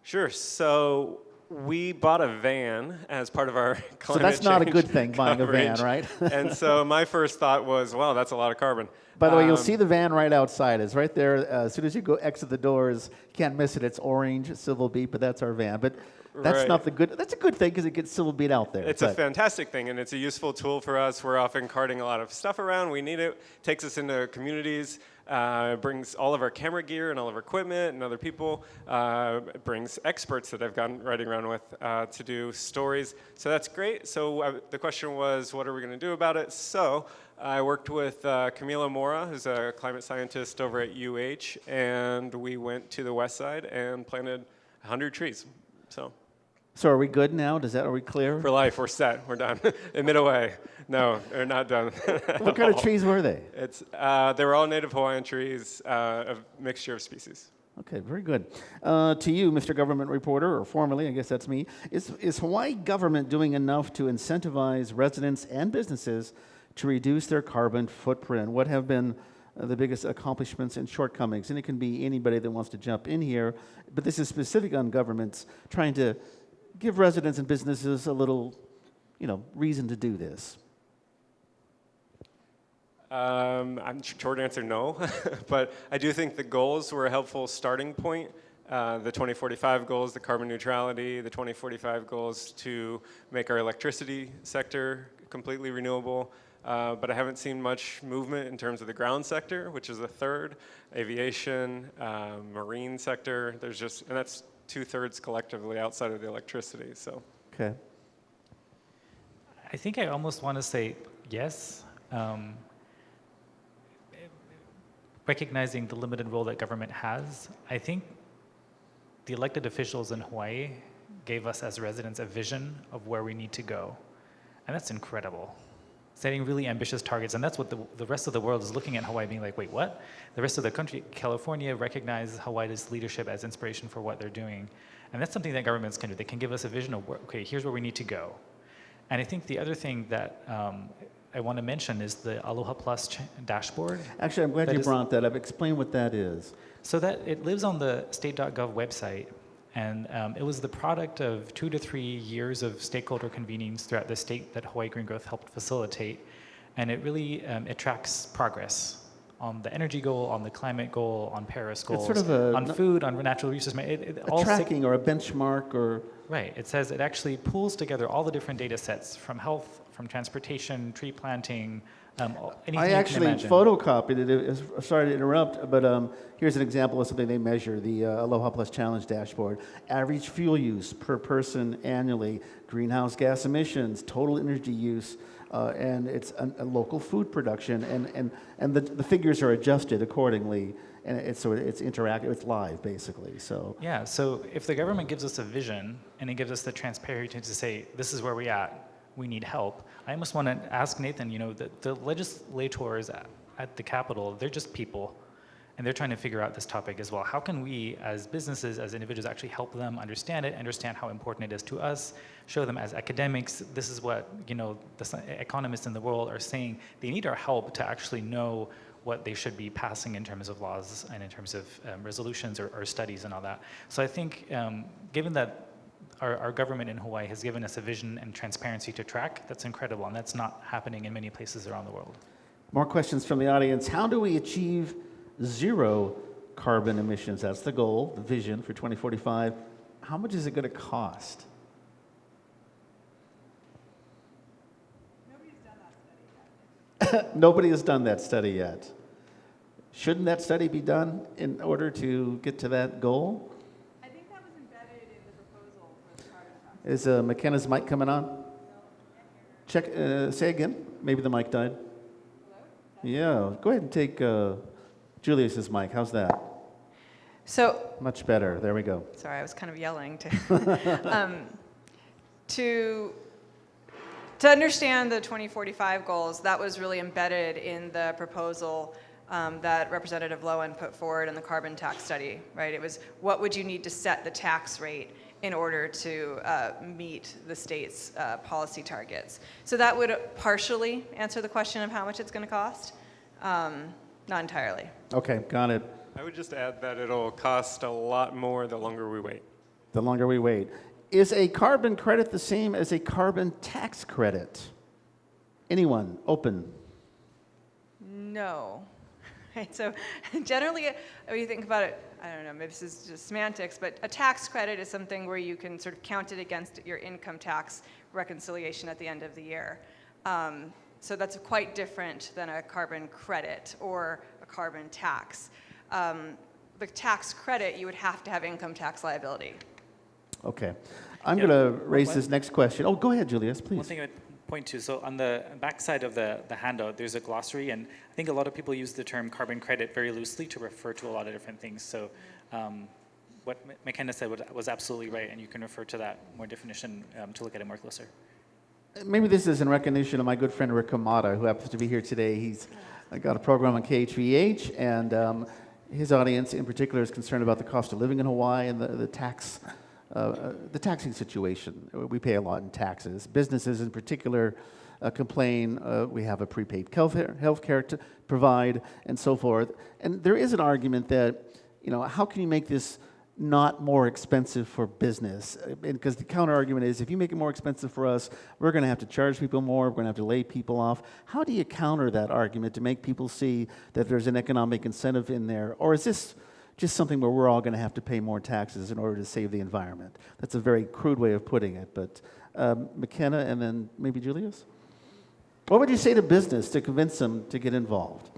Sure. So we bought a van as part of our climate change. So that's not a good thing, buying a van, right? And so my first thought was, wow, that's a lot of carbon. By the way, you'll see the van right outside. It's right there. As soon as you go exit the doors, you can't miss it. It's orange, Civil Beat, but that's our van. But that's Right. not the good. That's a good thing because it gets Civil Beat out there. It's a fantastic thing, and it's a useful tool for us. We're often carting a lot of stuff around. We need it. Takes us into communities. Brings all of our camera gear and all of our equipment and other people. It brings experts that I've gone riding around with to do stories. So that's great. So the question was, what are we going to do about it? So I worked with Camila Mora, who's a climate scientist over at UH, and we went to the west side and planted 100 trees. So are we good now? Are we clear? For life, we're set. We're done. Admit away. No, they're not done. What kind of trees were they? They were all native Hawaiian trees, a mixture of species. Okay, very good. To you, Mr. Government Reporter, or formerly, I guess that's me, is Hawaii government doing enough to incentivize residents and businesses to reduce their carbon footprint? What have been the biggest accomplishments and shortcomings? And it can be anybody that wants to jump in here, but this is specific on governments trying to give residents and businesses a little, reason to do this. Short answer, no. But I do think the goals were a helpful starting point. The 2045 goals, the carbon neutrality, the 2045 goals to make our electricity sector completely renewable. But I haven't seen much movement in terms of the ground sector, which is the third, aviation, marine sector. And that's 2/3 collectively outside of the electricity. So. Okay. I think I almost want to say yes. Recognizing the limited role that government has, I think the elected officials in Hawaii gave us as residents a vision of where we need to go. And that's incredible. setting really ambitious targets, and that's what the rest of the world is looking at Hawaii being like, wait, what? The rest of the country, California, recognizes Hawaii's leadership as inspiration for what they're doing. And that's something that governments can do. They can give us a vision of, okay, here's where we need to go. And I think the other thing that I want to mention is the Aloha Plus dashboard. Actually, I'm glad you brought that up. Explain what that is. So that it lives on the state.gov website, and it was the product of 2 to 3 years of stakeholder convenings throughout the state that Hawaii Green Growth helped facilitate. And it really it tracks progress on the energy goal, on the climate goal, on Paris goals, sort of on food, on natural resources. A tracking or a benchmark or... Right. It says it actually pools together all the different data sets from health, from transportation, tree planting, anything I you actually can imagine. photocopied it. Sorry to interrupt, but here's an example of something they measure, the Aloha Plus Challenge dashboard. Average fuel use per person annually, greenhouse gas emissions, total energy use, and it's a local food production, and the figures are adjusted accordingly, and it's interactive, it's live basically. So yeah, so if the government gives us a vision and it gives us the transparency to say, this is where we're at, we need help, I almost want to ask Nathan, the legislators at the Capitol, they're just people, and they're trying to figure out this topic as well. How can we, as businesses, as individuals, actually help them understand it, understand how important it is to us, show them as academics, this is what, the economists in the world are saying. They need our help to actually know what they should be passing in terms of laws and in terms of resolutions or studies and all that. So I think, given that our government in Hawaii has given us a vision and transparency to track, that's incredible, and that's not happening in many places around the world. more questions from the audience. How do we achieve zero carbon emissions? That's the goal, the vision for 2045. How much is it going to cost? Nobody has done that study yet. Shouldn't that study be done in order to get to that goal? I think that was embedded in the proposal for the carbon tax. Is Makenna's mic coming on? Check. Say again. Maybe the mic died. Hello? Yeah. Go ahead and take Julius's mic. How's that? So, Much better. There we go. sorry, I was kind of yelling to understand the 2045 goals. That was really embedded in the proposal that Representative Lowen put forward in the carbon tax study, right? It was, what would you need to set the tax rate in order to meet the state's policy targets? So that would partially answer the question of how much it's going to cost, not entirely. Okay, got it. I would just add that it'll cost a lot more the longer we wait. The longer we wait. Is a carbon credit the same as a carbon tax credit? Anyone? Open. No. Right, so generally, when you think about it, I don't know, maybe this is just semantics, but a tax credit is something where you can sort of count it against your income tax reconciliation at the end of the year. So that's quite different than a carbon credit or a carbon tax. The tax credit, you would have to have income tax liability. Okay. I'm going to raise this next question. Oh, go ahead, Julius, please. One thing I would point to, so on the back side of the handout, there's a glossary, and I think a lot of people use the term carbon credit very loosely to refer to a lot of different things. So what Makenna said was absolutely right, and you can refer to that more definition to look at it more closer. Maybe this is in recognition of my good friend Rick Kamada, who happens to be here today. He's got a program on KHVH, and his audience in particular is concerned about the cost of living in Hawaii and the taxing situation. We pay a lot in taxes. Businesses in particular complain. We have a prepaid health care to provide and so forth. And there is an argument that, how can you make this not more expensive for business? Because the counter argument is, if you make it more expensive for us, we're going to have to charge people more, we're going to have to lay people off. How do you counter that argument to make people see that there's an economic incentive in there? Or is this just something where we're all going to have to pay more taxes in order to save the environment? That's a very crude way of putting it, but Makenna and then maybe Julius? What would you say to business to convince them to get involved?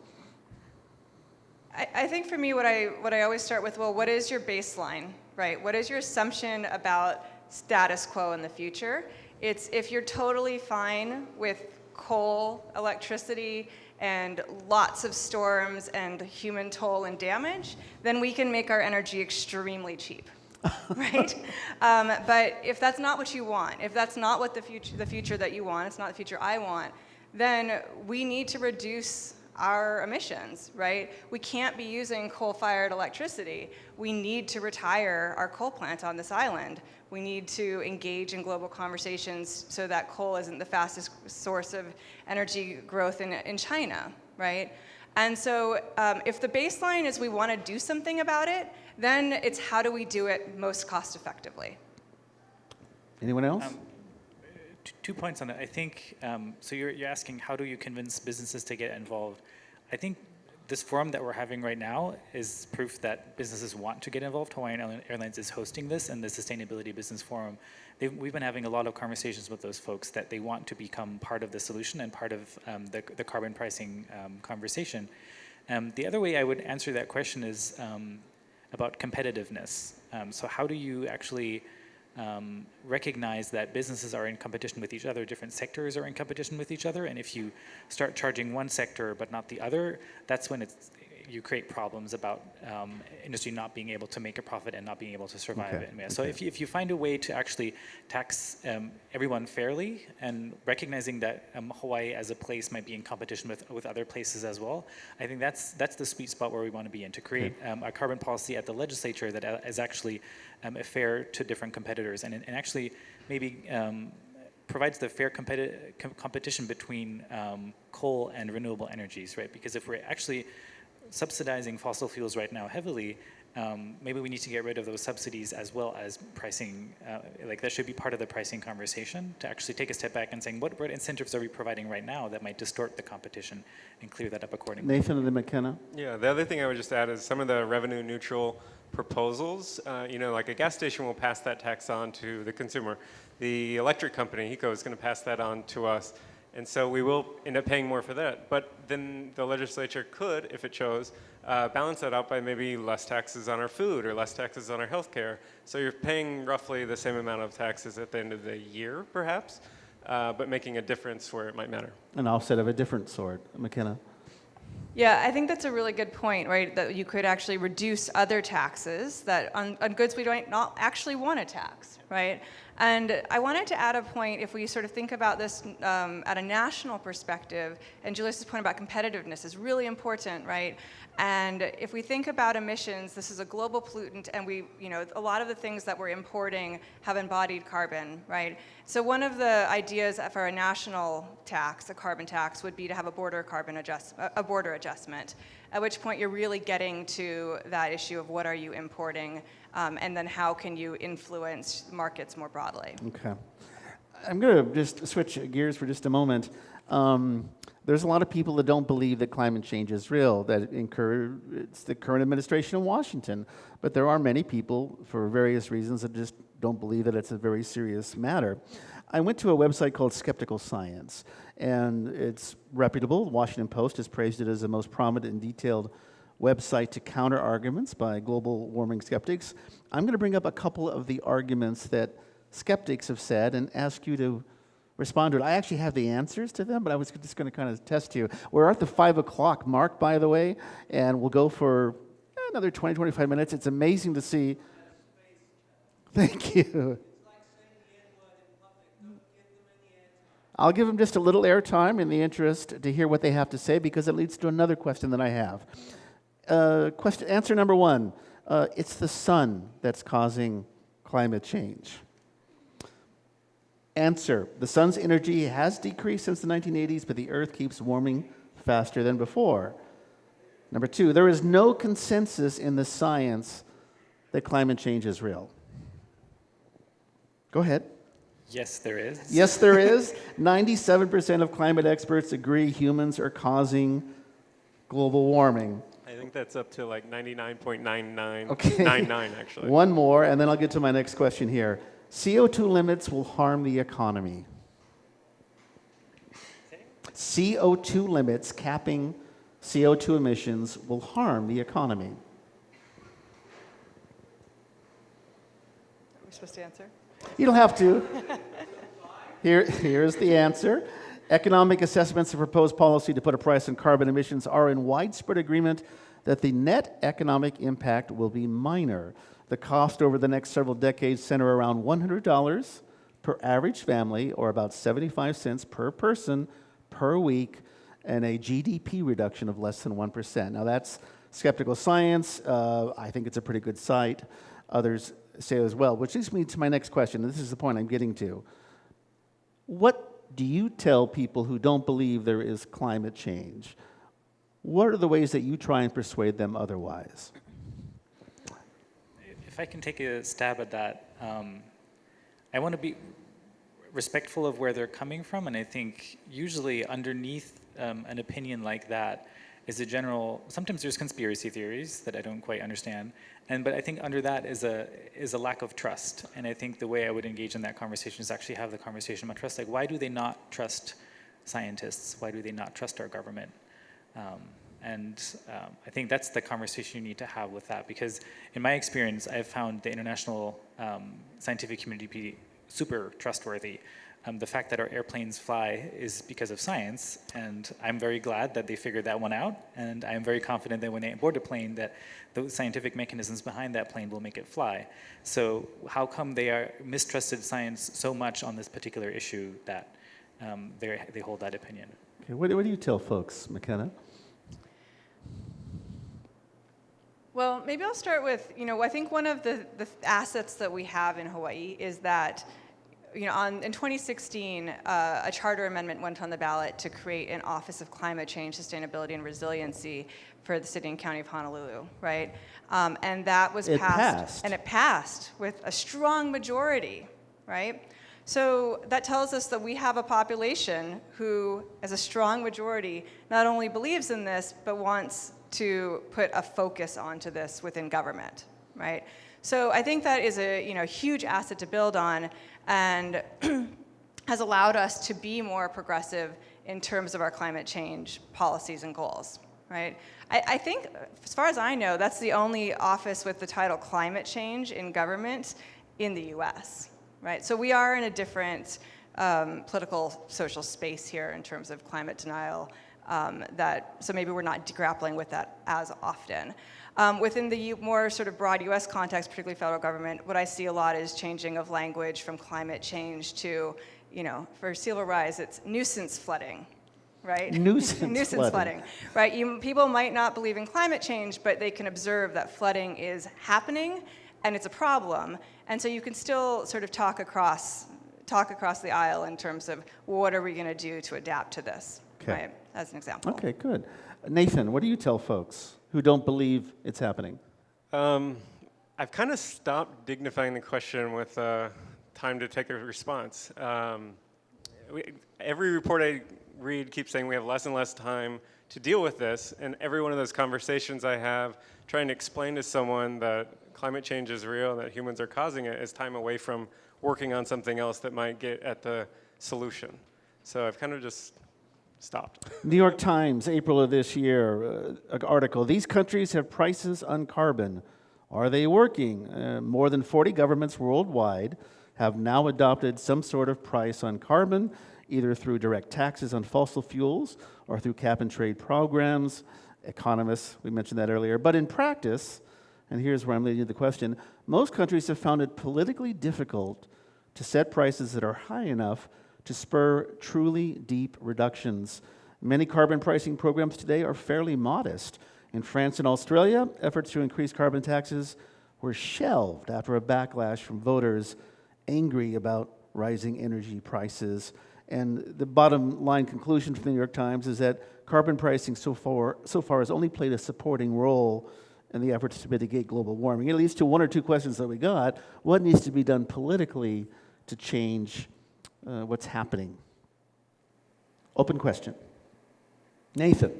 I think for me, what I always start with, well, what is your baseline, right? What is your assumption about status quo in the future? It's if you're totally fine with coal, electricity, and lots of storms and human toll and damage, then we can make our energy extremely cheap, right? But if that's not what you want, if that's not what the future that you want, it's not the future I want, then we need to reduce our emissions, right? We can't be using coal-fired electricity. We need to retire our coal plant on this island. We need to engage in global conversations so that coal isn't the fastest source of energy growth in China, right? And so if the baseline is we want to do something about it, then it's how do we do it most cost effectively. Anyone else? 2 points on that. I think, so you're asking how do you convince businesses to get involved? I think this forum that we're having right now is proof that businesses want to get involved. Hawaiian Airlines is hosting this and the Sustainability Business Forum. We've been having a lot of conversations with those folks that they want to become part of the solution and part of the carbon pricing conversation. The other way I would answer that question is about competitiveness. So how do you actually recognize that businesses are in competition with each other, different sectors are in competition with each other, and if you start charging one sector but not the other, that's when you create problems about industry not being able to make a profit and not being able to survive. Okay. So if you find a way to actually tax everyone fairly and recognizing that Hawaii as a place might be in competition with other places as well, I think that's the sweet spot where we want to be in, to create a carbon policy at the legislature that is actually fair to different competitors and actually maybe provides the fair competition between coal and renewable energies, right? Because if we're actually subsidizing fossil fuels right now heavily, maybe we need to get rid of those subsidies as well as pricing. Like that should be part of the pricing conversation, to actually take a step back and saying what incentives are we providing right now that might distort the competition and clear that up accordingly. Nathan and then Makenna. Yeah, the other thing I would just add is some of the revenue neutral proposals, like a gas station will pass that tax on to the consumer. The electric company, HECO, is going to pass that on to us. And so we will end up paying more for that. But then the legislature could, if it chose, balance that out by maybe less taxes on our food or less taxes on our health care. So you're paying roughly the same amount of taxes at the end of the year, perhaps, but making a difference where it might matter. An offset of a different sort. Makenna. Yeah, I think that's a really good point, right? That you could actually reduce other taxes that on goods we don't not actually want to tax, right? And I wanted to add a point, if we sort of think about this at a national perspective, and Julius's point about competitiveness is really important, right? And if we think about emissions, this is a global pollutant, and a lot of the things that we're importing have embodied carbon, right? So one of the ideas for a national tax, a carbon tax, would be to have a border adjustment, at which point you're really getting to that issue of what are you importing, and then how can you influence markets more broadly. Okay. I'm going to just switch gears for just a moment. There's a lot of people that don't believe that climate change is real, that it's the current administration in Washington. But there are many people, for various reasons, that just don't believe that it's a very serious matter. I went to a website called Skeptical Science, and it's reputable. The Washington Post has praised it as the most prominent and detailed website to counter arguments by global warming skeptics. I'm going to bring up a couple of the arguments that skeptics have said and ask you to respond to it. I actually have the answers to them, but I was just going to kind of test you. We're at the 5 o'clock mark, by the way, and we'll go for another 20, 25 minutes. It's amazing to see. Thank you. I'll give them just a little airtime in the interest to hear what they have to say, because it leads to another question that I have. Answer number one, it's the sun that's causing climate change. Answer, the sun's energy has decreased since the 1980s, but the Earth keeps warming faster than before. Number two, there is no consensus in the science that climate change is real. Go ahead. Yes, there is. Yes, there is. 97% of climate experts agree humans are causing global warming. I think that's up to like 99.9999, Okay. actually. One more, and then I'll get to my next question here. CO2 limits will harm the economy. CO2 limits, capping CO2 emissions, will harm the economy. Are we supposed to answer? You don't have to. Here's the answer. Economic assessments of proposed policy to put a price on carbon emissions are in widespread agreement that the net economic impact will be minor. The cost over the next several decades center around $100 per average family, or about 75 cents per person per week and a GDP reduction of less than 1%. Now that's skeptical science. I think it's a pretty good site. Others say as well, which leads me to my next question. This is the point I'm getting to. What do you tell people who don't believe there is climate change? What are the ways that you try and persuade them otherwise? If I can take a stab at that, I want to be respectful of where they're coming from, and I think usually underneath an opinion like that is a general, sometimes there's conspiracy theories that I don't quite understand, but I think under that is a lack of trust, and I think the way I would engage in that conversation is actually have the conversation about trust, like why do they not trust scientists? Why do they not trust our government? I think that's the conversation you need to have with that, because in my experience, I've found the international scientific community to be super trustworthy. The fact that our airplanes fly is because of science, and I'm very glad that they figured that one out, and I'm very confident that when they board a plane that the scientific mechanisms behind that plane will make it fly. So how come they are mistrusted science so much on this particular issue that they hold that opinion? Okay, what do you tell folks, Makenna? Well, maybe I'll start with, I think one of the assets that we have in Hawaii is that, in 2016, a charter amendment went on the ballot to create an Office of Climate Change, Sustainability, and Resiliency for the city and county of Honolulu, right? And that was passed. And it passed with a strong majority, right? So that tells us that we have a population who, as a strong majority, not only believes in this, but wants to put a focus onto this within government, right? So I think that is a huge asset to build on, and has allowed us to be more progressive in terms of our climate change policies and goals, right? I think, as far as I know, that's the only office with the title climate change in government in the US, right? So we are in a different political, social space here in terms of climate denial, so maybe we're not grappling with that as often. Within the more sort of broad US context, particularly federal government, what I see a lot is changing of language from climate change to, for sea level rise, it's nuisance flooding, right? Nuisance flooding, right? People might not believe in climate change, but they can observe that flooding is happening and it's a problem. And so you can still sort of talk across the aisle in terms of what are we going to do to adapt to this, right? As an example. Okay, good. Nathan, what do you tell folks who don't believe it's happening? I've kind of stopped dignifying the question with time to take a response. Every report I read keeps saying we have less and less time to deal with this, and every one of those conversations I have trying to explain to someone that climate change is real, that humans are causing it, is time away from working on something else that might get at the solution. So I've kind of just stopped. New York Times, April of this year, an article, these countries have prices on carbon. Are they working? More than 40 governments worldwide have now adopted some sort of price on carbon, either through direct taxes on fossil fuels or through cap and trade programs. Economists, we mentioned that earlier. But in practice, and here's where I'm leading to the question, most countries have found it politically difficult to set prices that are high enough to spur truly deep reductions. Many carbon pricing programs today are fairly modest. In France and Australia, efforts to increase carbon taxes were shelved after a backlash from voters angry about rising energy prices. And the bottom line conclusion from the New York Times is that carbon pricing so far has only played a supporting role in the efforts to mitigate global warming. It leads to one or two questions that we got. What needs to be done politically to change what's happening? Open question. Nathan.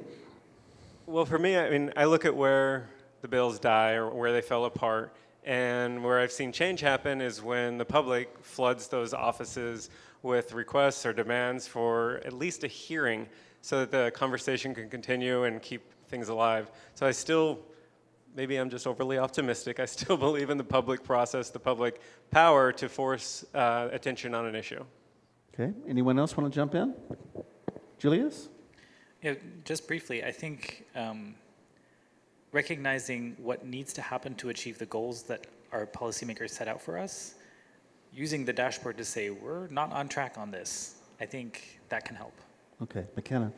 Well, for me, I look at where the bills die or where they fell apart, and where I've seen change happen is when the public floods those offices with requests or demands for at least a hearing so that the conversation can continue and keep things alive. So maybe I'm just overly optimistic, I still believe in the public process, the public power to force attention on an issue. Okay, anyone else want to jump in? Julius? Yeah, just briefly, I think recognizing what needs to happen to achieve the goals that our policymakers set out for us, using the dashboard to say, we're not on track on this, I think that can help. Okay, Makenna.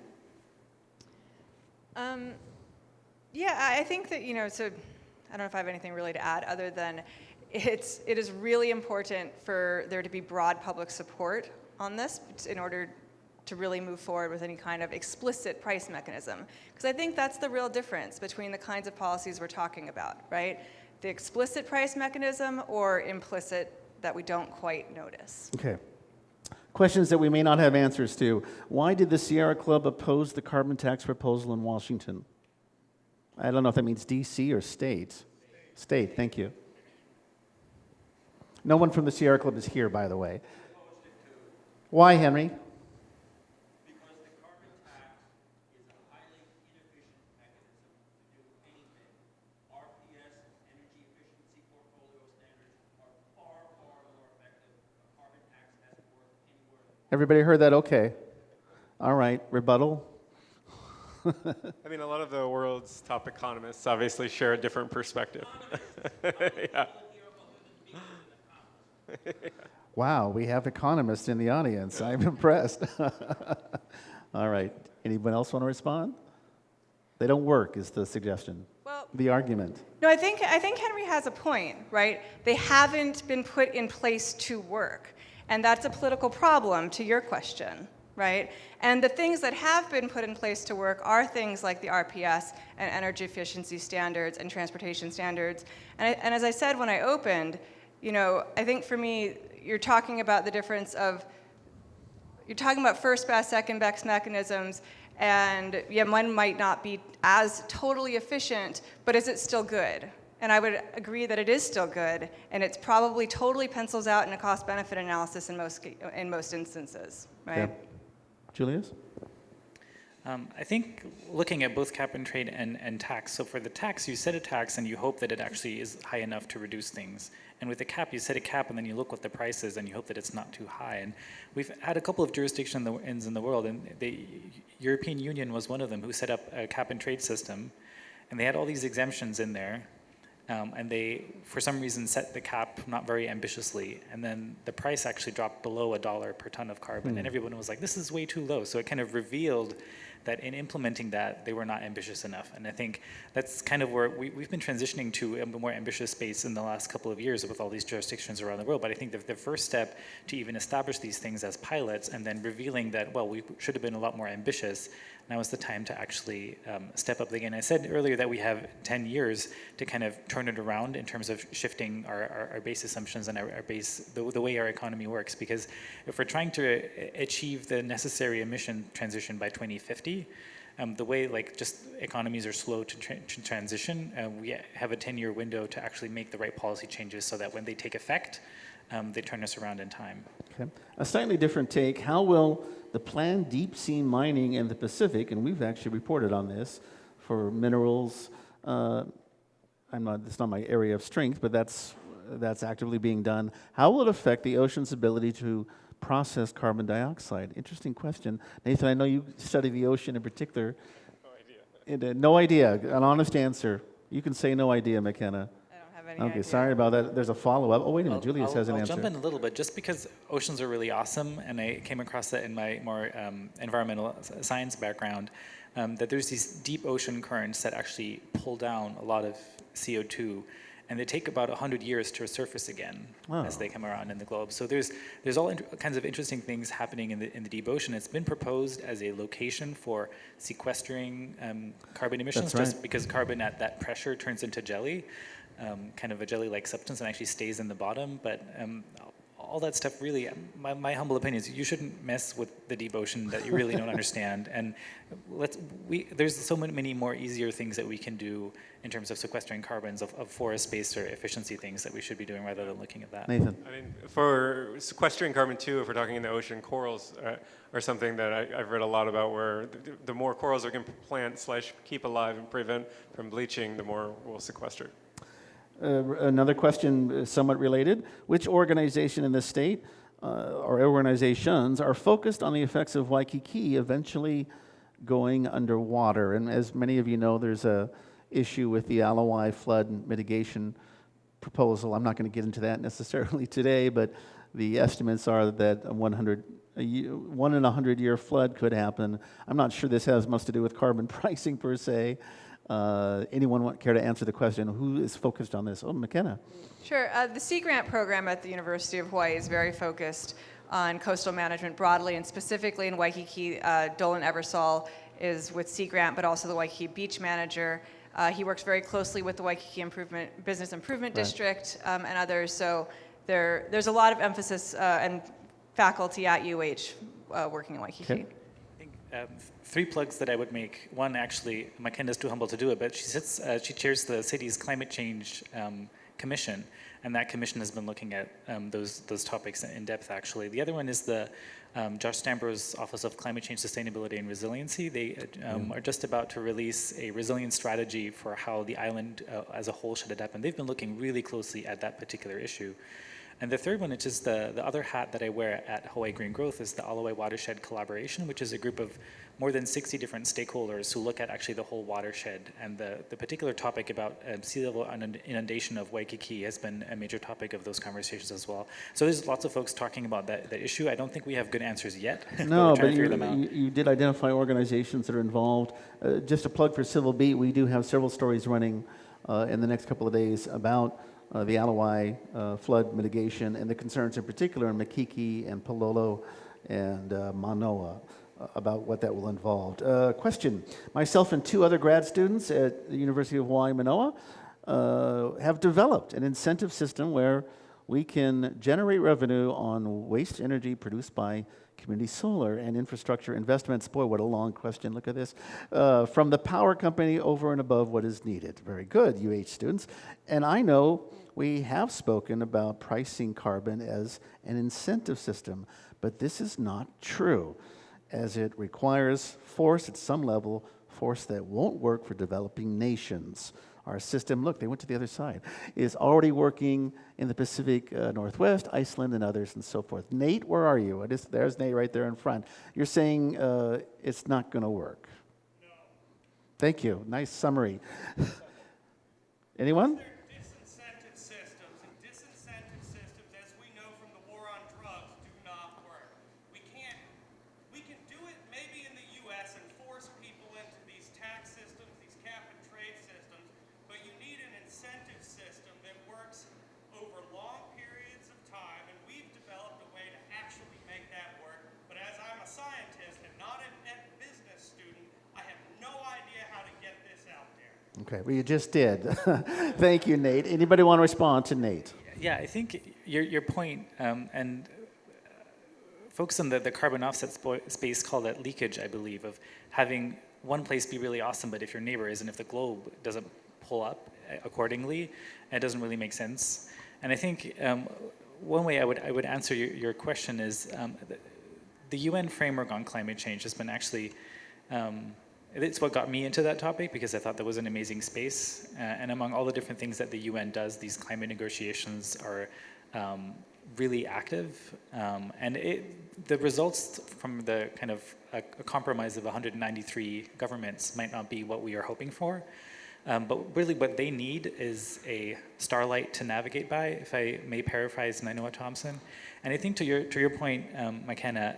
Yeah, I think that, so I don't know if I have anything really to add other than it is really important for there to be broad public support on this in order to really move forward with any kind of explicit price mechanism. Because I think that's the real difference between the kinds of policies we're talking about, right? The explicit price mechanism or implicit that we don't quite notice. Okay. Questions that we may not have answers to. Why did the Sierra Club oppose the carbon tax proposal in Washington? I don't know if that means D.C. or state. State, thank you. No one from the Sierra Club is here, by the way. Why, Henry? Because the carbon tax is a highly inefficient mechanism to do anything. RPS, energy efficiency portfolio standards, are far, far more effective. A carbon tax hasn't worked anywhere. Everybody heard that? Okay. All right, rebuttal? I mean, a lot of the world's top economists obviously share a different perspective. Yeah. Wow, we have economists in the audience. I'm impressed. All right. Anyone else want to respond? They don't work, is the suggestion. Well, the argument. No, I think Henry has a point, right? They haven't been put in place to work. And that's a political problem to your question, right? And the things that have been put in place to work are things like the RPS and energy efficiency standards and transportation standards. And as I said when I opened, I think for me, you're talking about the difference of, you're talking about first best, second best mechanisms, and yeah, one might not be as totally efficient, but is it still good? And I would agree that it is still good, and it's probably totally pencils out in a cost-benefit analysis in most instances, right? Yeah. Julius? I think looking at both cap and trade and tax, so for the tax, you set a tax and you hope that it actually is high enough to reduce things. And with the cap, you set a cap and then you look what the price is and you hope that it's not too high. And we've had a couple of jurisdictions in the world, and the European Union was one of them who set up a cap and trade system. And they had all these exemptions in there. And they, for some reason, set the cap not very ambitiously. And then the price actually dropped below $1 per ton of carbon. And everyone was like, this is way too low. So it kind of revealed that in implementing that, they were not ambitious enough. And I think that's kind of where we've been transitioning to a more ambitious space in the last couple of years with all these jurisdictions around the world. But I think the first step to even establish these things as pilots and then revealing that, well, we should have been a lot more ambitious, now is the time to actually step up again. I said earlier that we have 10 years to kind of turn it around in terms of shifting our base assumptions and our base, the way our economy works. Because if we're trying to achieve the necessary emission transition by 2050, the way just economies are slow to transition, we have a 10-year window to actually make the right policy changes so that when they take effect, they turn us around in time. Okay. A slightly different take. How will the planned deep sea mining in the Pacific, and we've actually reported on this for minerals, it's not my area of strength, but that's actively being done. How will it affect the ocean's ability to process carbon dioxide? Interesting question. Nathan, I know you study the ocean in particular. No idea. No idea, an honest answer. You can say no idea, Makenna. Okay, idea. Sorry about that. There's a follow-up. Oh, wait a minute. Julius has an answer. I'll jump in a little bit, just because oceans are really awesome, and I came across that in my more environmental science background, that there's these deep ocean currents that actually pull down a lot of CO2, and they take about 100 years to surface again as they come around in the globe. So there's all kinds of interesting things happening in the deep ocean. It's been proposed as a location for sequestering carbon emissions, just because carbon at that pressure turns into jelly. Kind of a jelly-like substance and actually stays in the bottom, but all that stuff really, my humble opinion is you shouldn't mess with the deep ocean that you really don't understand. And there's so many more easier things that we can do in terms of sequestering carbons of forest-based or efficiency things that we should be doing rather than looking at that. Nathan. I mean, for sequestering carbon too, if we're talking in the ocean, corals are something that I've read a lot about, where the more corals we can plant/keep alive and prevent from bleaching, the more we'll sequester. Another question somewhat related. Which organization in the state or organizations are focused on the effects of Waikiki eventually going underwater? And as many of you know, there's a issue with the Alawai flood mitigation proposal. I'm not going to get into that necessarily today, but the estimates are that 100 1 in 100-year flood could happen. I'm not sure this has much to do with carbon pricing per se. Anyone care to answer the question? Who is focused on this? Oh, Makenna. Sure. The Sea Grant program at the University of Hawaii is very focused on coastal management broadly, and specifically in Waikiki. Dolan Eversole is with Sea Grant, but also the Waikiki Beach Manager. He works very closely with the Waikiki Business Improvement District and others. So there's a lot of emphasis and faculty at UH working in Waikiki. Okay. I think 3 plugs that I would make. One, actually, Makenna's too humble to do it, but she chairs the city's climate change commission, and that commission has been looking at those topics in depth, actually. The other one is the Josh Stambro's Office of Climate Change, Sustainability, and Resiliency. They are just about to release a resilience strategy for how the island as a whole should adapt, and they've been looking really closely at that particular issue. And the third one, which is the other hat that I wear at Hawaii Green Growth, is the Alawai Watershed Collaboration, which is a group of more than 60 different stakeholders who look at actually the whole watershed. And the particular topic about sea level inundation of Waikiki has been a major topic of those conversations as well. So there's lots of folks talking about that issue. I don't think we have good answers yet. No, but you you did identify organizations that are involved. Just a plug for Civil Beat, we do have several stories running in the next couple of days about the Alawai flood mitigation and the concerns in particular in Makiki and Palolo and Manoa about what that will involve. Question. Myself and 2 other grad students at the University of Hawaii Manoa have developed an incentive system where we can generate revenue on waste energy produced by community solar and infrastructure investments. Boy, what a long question. Look at this. From the power company over and above what is needed. Very good, UH students. And I know we have spoken about pricing carbon as an incentive system, but this is not true, as it requires force at some level, force that won't work for developing nations. Our system, look, they went to the other side, is already working in the Pacific Northwest, Iceland, and others, and so forth. Nate, where are you? There's Nate right there in front. You're saying it's not going to work. No. Thank you. Nice summary. Anyone? They're disincentive systems, and disincentive systems, as we know from the war on drugs, do not work. We can do it maybe in the U.S. and force people into these tax systems, these cap and trade systems, but you need an incentive system that works over long periods of time, and we've developed a way to actually make that work. But as I'm a scientist and not a business student, I have no idea how to get this out there. Okay, well, you just did. Thank you, Nate. Anybody want to respond to Nate? Yeah, I think your point, and folks in the carbon offset space call that leakage, I believe, of having one place be really awesome, but if your neighbor isn't, if the globe doesn't pull up accordingly, it doesn't really make sense. And I think one way I would answer your question is the UN framework on climate change has been actually, it's what got me into that topic because I thought that was an amazing space. And among all the different things that the UN does, these climate negotiations are really active. And the results from the kind of a compromise of 193 governments might not be what we are hoping for. But really what they need is a starlight to navigate by, if I may paraphrase Nainoa Thompson. And I think to your point, Makenna,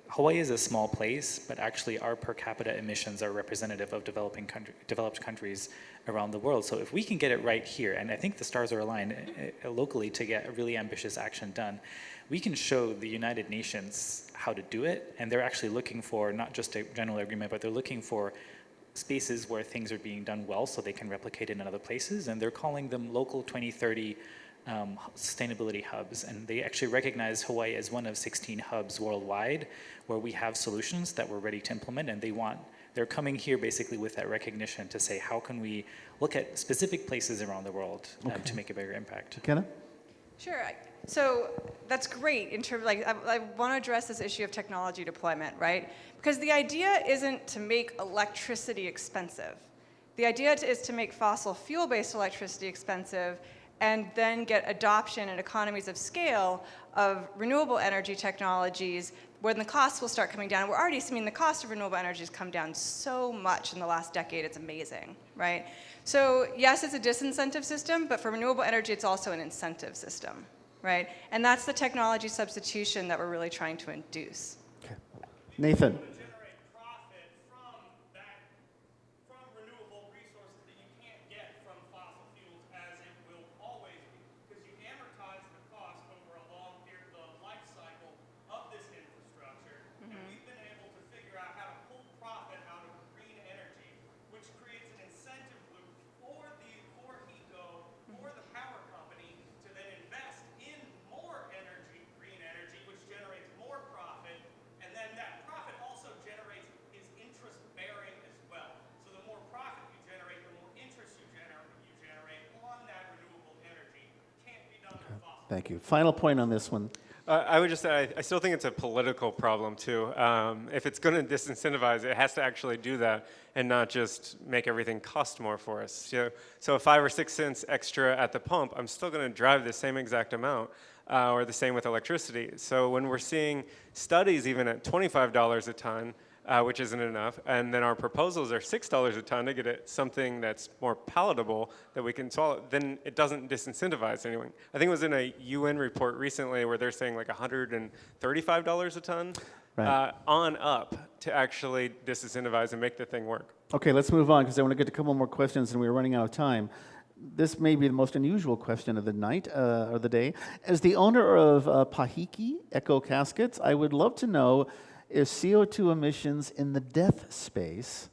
Hawaii is a small place, but actually our per capita emissions are representative of developed countries around the world. So if we can get it right here, and I think the stars are aligned locally to get a really ambitious action done, we can show the United Nations how to do it, and they're actually looking for not just a general agreement, but they're looking for spaces where things are being done well so they can replicate it in other places, and they're calling them local 2030 sustainability hubs, and they actually recognize Hawaii as one of 16 hubs worldwide where we have solutions that we're ready to implement, and they're coming here basically with that recognition to say, how can we look at specific places around the world to make a bigger impact? Makenna? Sure. So that's great in terms, I want to address this issue of technology deployment, right? Because the idea isn't to make electricity expensive. The idea is to make fossil fuel-based electricity expensive and then get adoption and economies of scale of renewable energy technologies when the costs will start coming down. We're already seeing the cost of renewable energies come down so much in the last decade. It's amazing, right? So yes, it's a disincentive system, but for renewable energy, it's also an incentive system. right? And that's the technology substitution that we're really trying to induce. Okay. Nathan. Generate profit from renewable resources that you can't get from fossil fuels, as it will always be, because you amortize the cost over a long period, the life cycle of this infrastructure. And we've been able to figure out how to pull profit out of green energy, which creates an incentive loop for ECO, for the power company to then invest in more energy, green energy, which generates more profit, and then that profit also is interest bearing as well. So the more profit you generate, the more interest you generate on that renewable energy. Can't be done with fossil. Thank you. Final point on this one. I would just say I still think it's a political problem too. If it's going to disincentivize, it has to actually do that and not just make everything cost more for us. So 5 or 6 cents extra at the pump, I'm still going to drive the same exact amount, or the same with electricity. So when we're seeing studies even at $25 a ton, which isn't enough, and then our proposals are $6 a ton to get it something that's more palatable that we can swallow, then it doesn't disincentivize anyone. I think it was in a UN report recently where they're saying like $135 a ton on up to actually disincentivize and make the thing work. Okay, let's move on because I want to get to a couple more questions and we're running out of time. This may be the most unusual question of the night, or the day. As the owner of Pahiki Echo Caskets, I would love to know if CO2 emissions in the death space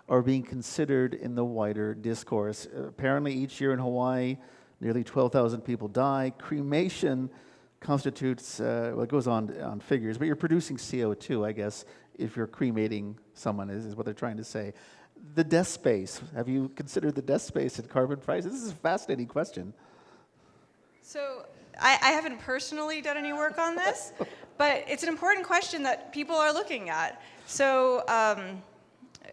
are being considered in the wider discourse. Apparently each year in Hawaii, nearly 12,000 people die. Cremation constitutes, well, it goes on figures, but you're producing CO2, I guess, if you're cremating someone, is what they're trying to say. The death space, have you considered the death space and carbon prices? This is a fascinating question. So I haven't personally done any work on this, but it's an important question that people are looking at. So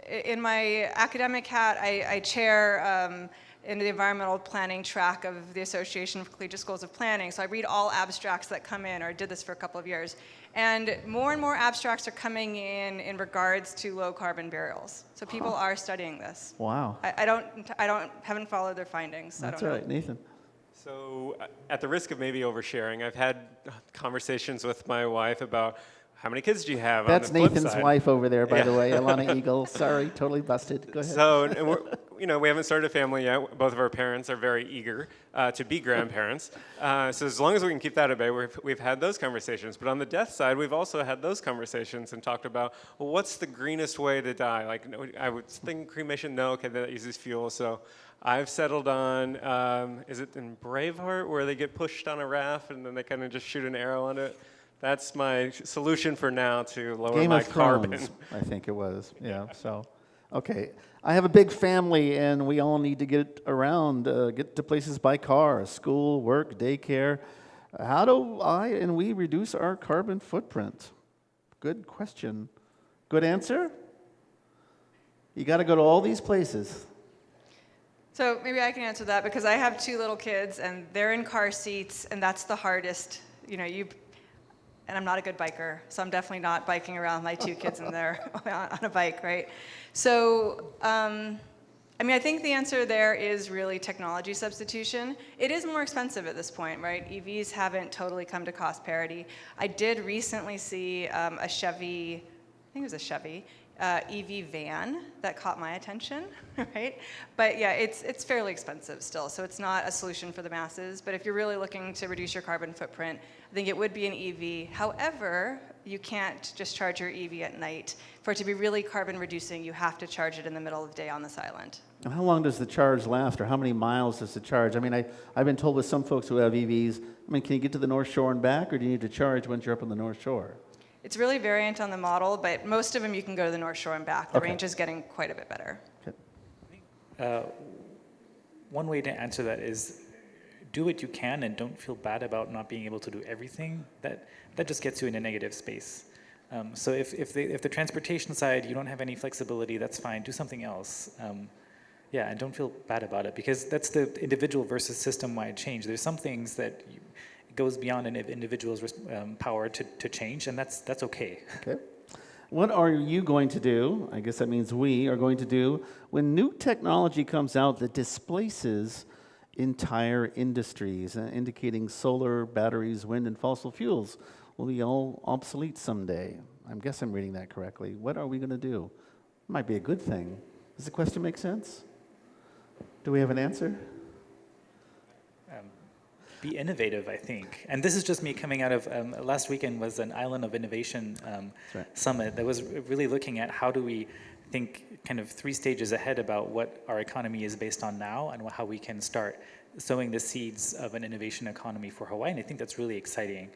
in my academic hat, I chair in the environmental planning track of the Association of Collegiate Schools of Planning. So I read all abstracts that come in, or did this for a couple of years. And more abstracts are coming in regards to low carbon burials. So people are studying this. Wow. I haven't followed their findings. So That's I don't right, know. Nathan. So at the risk of maybe oversharing, I've had conversations with my wife about how many kids do you have. That's on the flip Nathan's side. wife over there, by Yeah. the way, Alana Eagle. Sorry, totally busted. Go ahead. So, and we haven't started a family yet. Both of our parents are very eager to be grandparents. So as long as we can keep that at bay, we've had those conversations. But on the death side, we've also had those conversations and talked about, well, what's the greenest way to die? Like, I would think cremation, no, okay, that uses fuel. So I've settled on, is it in Braveheart where they get pushed on a raft and then they kind of just shoot an arrow on it? That's my solution for now to lower Game my of Thrones, carbon. I think it was. Yeah. So, okay. I have a big family, and we all need to get around, get to places by car, school, work, daycare. How do I and we reduce our carbon footprint? Good question. Good answer? You got to go to all these places. So maybe I can answer that because I have 2 little kids and they're in car seats, and that's the hardest. And I'm not a good biker, so I'm definitely not biking around my 2 kids in there on a bike, right? So, I think the answer there is really technology substitution. It is more expensive at this point, right? EVs haven't totally come to cost parity. I did recently see a Chevy, I think it was a Chevy, EV van that caught my attention, right? But yeah, it's fairly expensive still, so it's not a solution for the masses. But if you're really looking to reduce your carbon footprint, I think it would be an EV. However, you can't just charge your EV at night. For it to be really carbon reducing, you have to charge it in the middle of the day on this island. And how long does the charge last, or how many miles does the charge? I've been told with some folks who have EVs, can you get to the North Shore and back, or do you need to charge once you're up on the North Shore? It's really variant on the model, but most of them you can go to the North Shore and back. The Okay. range is getting quite a bit better. Okay. One way to answer that is do what you can and don't feel bad about not being able to do everything. That just gets you in a negative space. So if the transportation side, you don't have any flexibility, that's fine. Do something else. And don't feel bad about it, because that's the individual versus system-wide change. There's some things that goes beyond an individual's power to change, and that's okay. Okay. What are you going to do, I guess that means we are going to do, when new technology comes out that displaces entire industries, indicating solar, batteries, wind, and fossil fuels will be all obsolete someday. I guess I'm reading that correctly. What are we going to do? Might be a good thing. Does the question make sense? Do we have an answer? Be innovative, I think. And this is just me coming out of, last weekend was an Island of Innovation right. summit that was really looking at how do we think kind of 3 stages ahead about what our economy is based on now and how we can start sowing the seeds of an innovation economy for Hawaii. And I think that's really exciting.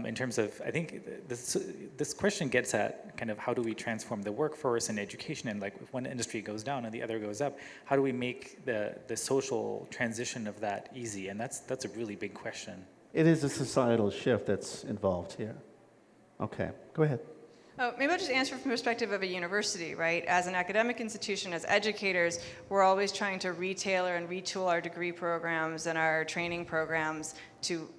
In terms of, I think this question gets at kind of how do we transform the workforce and education, and like if one industry goes down and the other goes up, how do we make the social transition of that easy? And that's a really big question. It is a societal shift that's involved here. Okay, go ahead. Oh, maybe I'll just answer from the perspective of a university, right? As an academic institution, as educators, we're always trying to retailer and retool our degree programs and our training programs to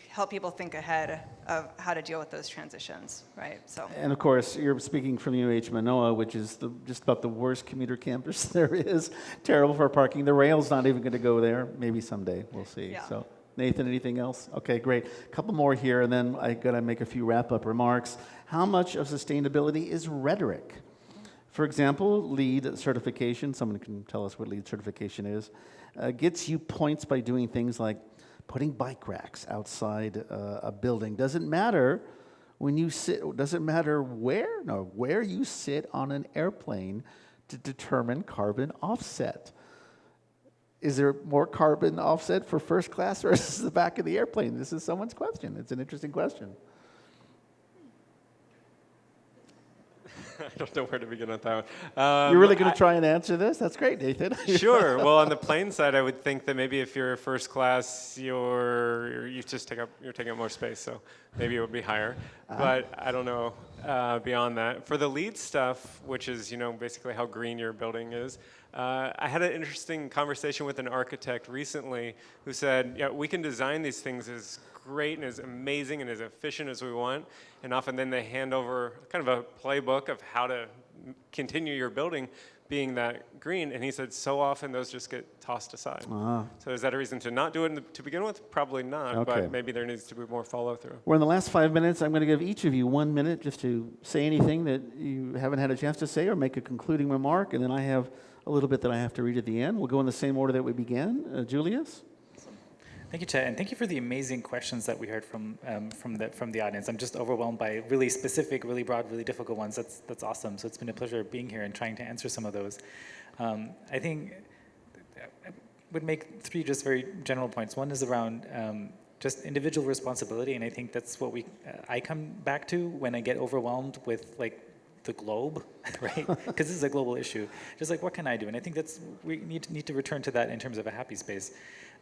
help people think ahead of how to deal with those transitions, right? So. And of course, you're speaking from UH Manoa, which is just about the worst commuter campus there is. Terrible for parking. The rail's not even going to go there. Maybe someday, we'll see. Yeah. So, Nathan, anything else? Okay, great. A couple more here, and then I got to make a few wrap-up remarks. How much of sustainability is rhetoric? For example, LEED certification, someone can tell us what LEED certification is, gets you points by doing things like putting bike racks outside a building. Doesn't matter when you sit, doesn't matter where you sit on an airplane to determine carbon offset. Is there more carbon offset for first class versus the back of the airplane? This is someone's question. It's an interesting question. I don't know where to begin with that one. You're really going to try and answer this? That's great, Nathan. Sure. Well, on the plane side, I would think that maybe if you're first class, you're taking up more space, so maybe it would be higher. But I don't know beyond that. For the LEED stuff, which is basically how green your building is, I had an interesting conversation with an architect recently who said, yeah, we can design these things as great and as amazing and as efficient as we want, and often then they hand over kind of a playbook of how to continue your building being that green, and he said so often those just get tossed aside. So is that a reason to not do it to begin with? Probably not, but maybe there needs to be more follow-through. We're in the last 5 minutes. I'm going to give each of you 1 minute just to say anything that you haven't had a chance to say or make a concluding remark, and then I have a little bit that I have to read at the end. We'll go in the same order that we began. Julius? Thank you, Chet, and thank you for the amazing questions that we heard from the audience. I'm just overwhelmed by really specific, really broad, really difficult ones. That's awesome. So it's been a pleasure being here and trying to answer some of those. I think I would make 3 just very general points. One is around just individual responsibility, and I think that's what I come back to when I get overwhelmed with the globe, right? Because this is a global issue. Just what can I do? And I think we need to return to that in terms of a happy space.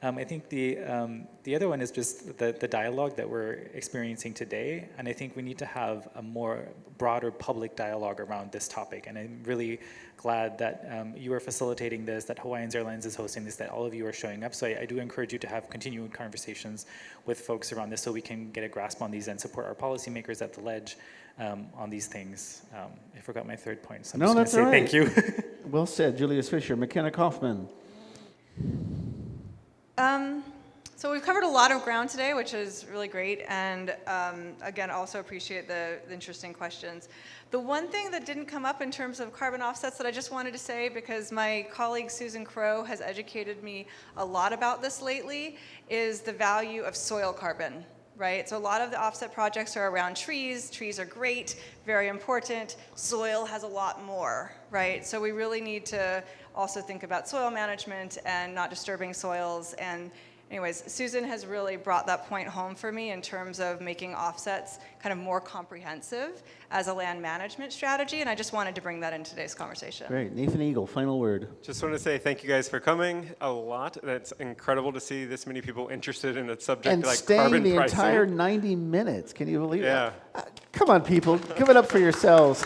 I think the other one is just the dialogue that we're experiencing today, and I think we need to have a more broader public dialogue around this topic. And I'm really glad that you are facilitating this, that Hawaiian Airlines is hosting this, that all of you are showing up. So I do encourage you to have continuing conversations with folks around this so we can get a grasp on these and support our policymakers at the ledge on these things. I forgot my third point, so I'm just going to say thank you. Well said, Julius Fischer. Makenna Coffman. So we've covered a lot of ground today, which is really great, and again, also appreciate the interesting questions. The one thing that didn't come up in terms of carbon offsets that I just wanted to say, because my colleague Susan Crow has educated me a lot about this lately, is the value of soil carbon. Right? So a lot of the offset projects are around trees. Trees are great, very important. Soil has a lot more, right? So we really need to also think about soil management and not disturbing soils. And anyways, Susan has really brought that point home for me in terms of making offsets kind of more comprehensive as a land management strategy. And I just wanted to bring that in today's conversation. Great. Nathan Eagle, final word. Just want to say thank you guys for coming a lot. It's incredible to see this many people interested in a subject and like carbon staying the pricing. entire 90 minutes. Can you believe Yeah. that? Come on, people. Give it up for yourselves.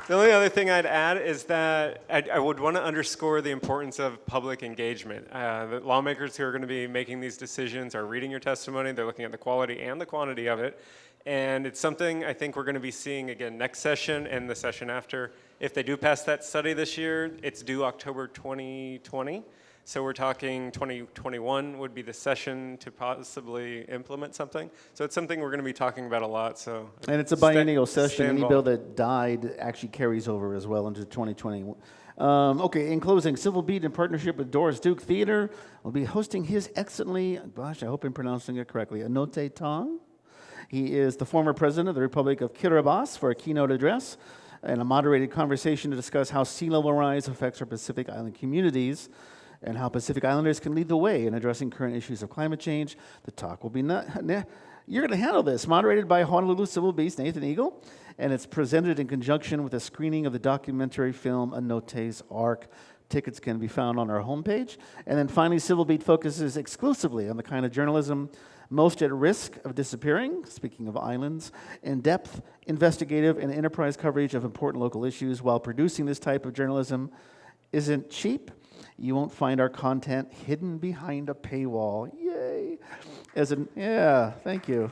The only other thing I'd add is that I would want to underscore the importance of public engagement. The lawmakers who are going to be making these decisions are reading your testimony. They're looking at the quality and the quantity of it. And it's something I think we're going to be seeing again next session and the session after. If they do pass that study this year, it's due October 2020. So we're talking 2021 would be the session to possibly implement something. So it's something we're going to be talking about a lot. So And it's a biennial session. stay Any bill involved. that died actually carries over as well into 2020. Okay, in closing, Civil Beat, in partnership with Doris Duke Theater, will be hosting his excellently, gosh, I hope I'm pronouncing it correctly, Anote Tong. He is the former president of the Republic of Kiribati for a keynote address and a moderated conversation to discuss how sea level rise affects our Pacific Island communities and how Pacific Islanders can lead the way in addressing current issues of climate change. The talk will be you're going to handle this, moderated by Honolulu Civil Beast Nathan Eagle, and it's presented in conjunction with a screening of the documentary film Anote's Arc. Tickets can be found on our homepage. And then finally, Civil Beat focuses exclusively on the kind of journalism most at risk of disappearing, speaking of islands, in-depth, investigative, and enterprise coverage of important local issues. While producing this type of journalism isn't cheap, you won't find our content hidden behind a paywall. Yay! Yeah, thank you.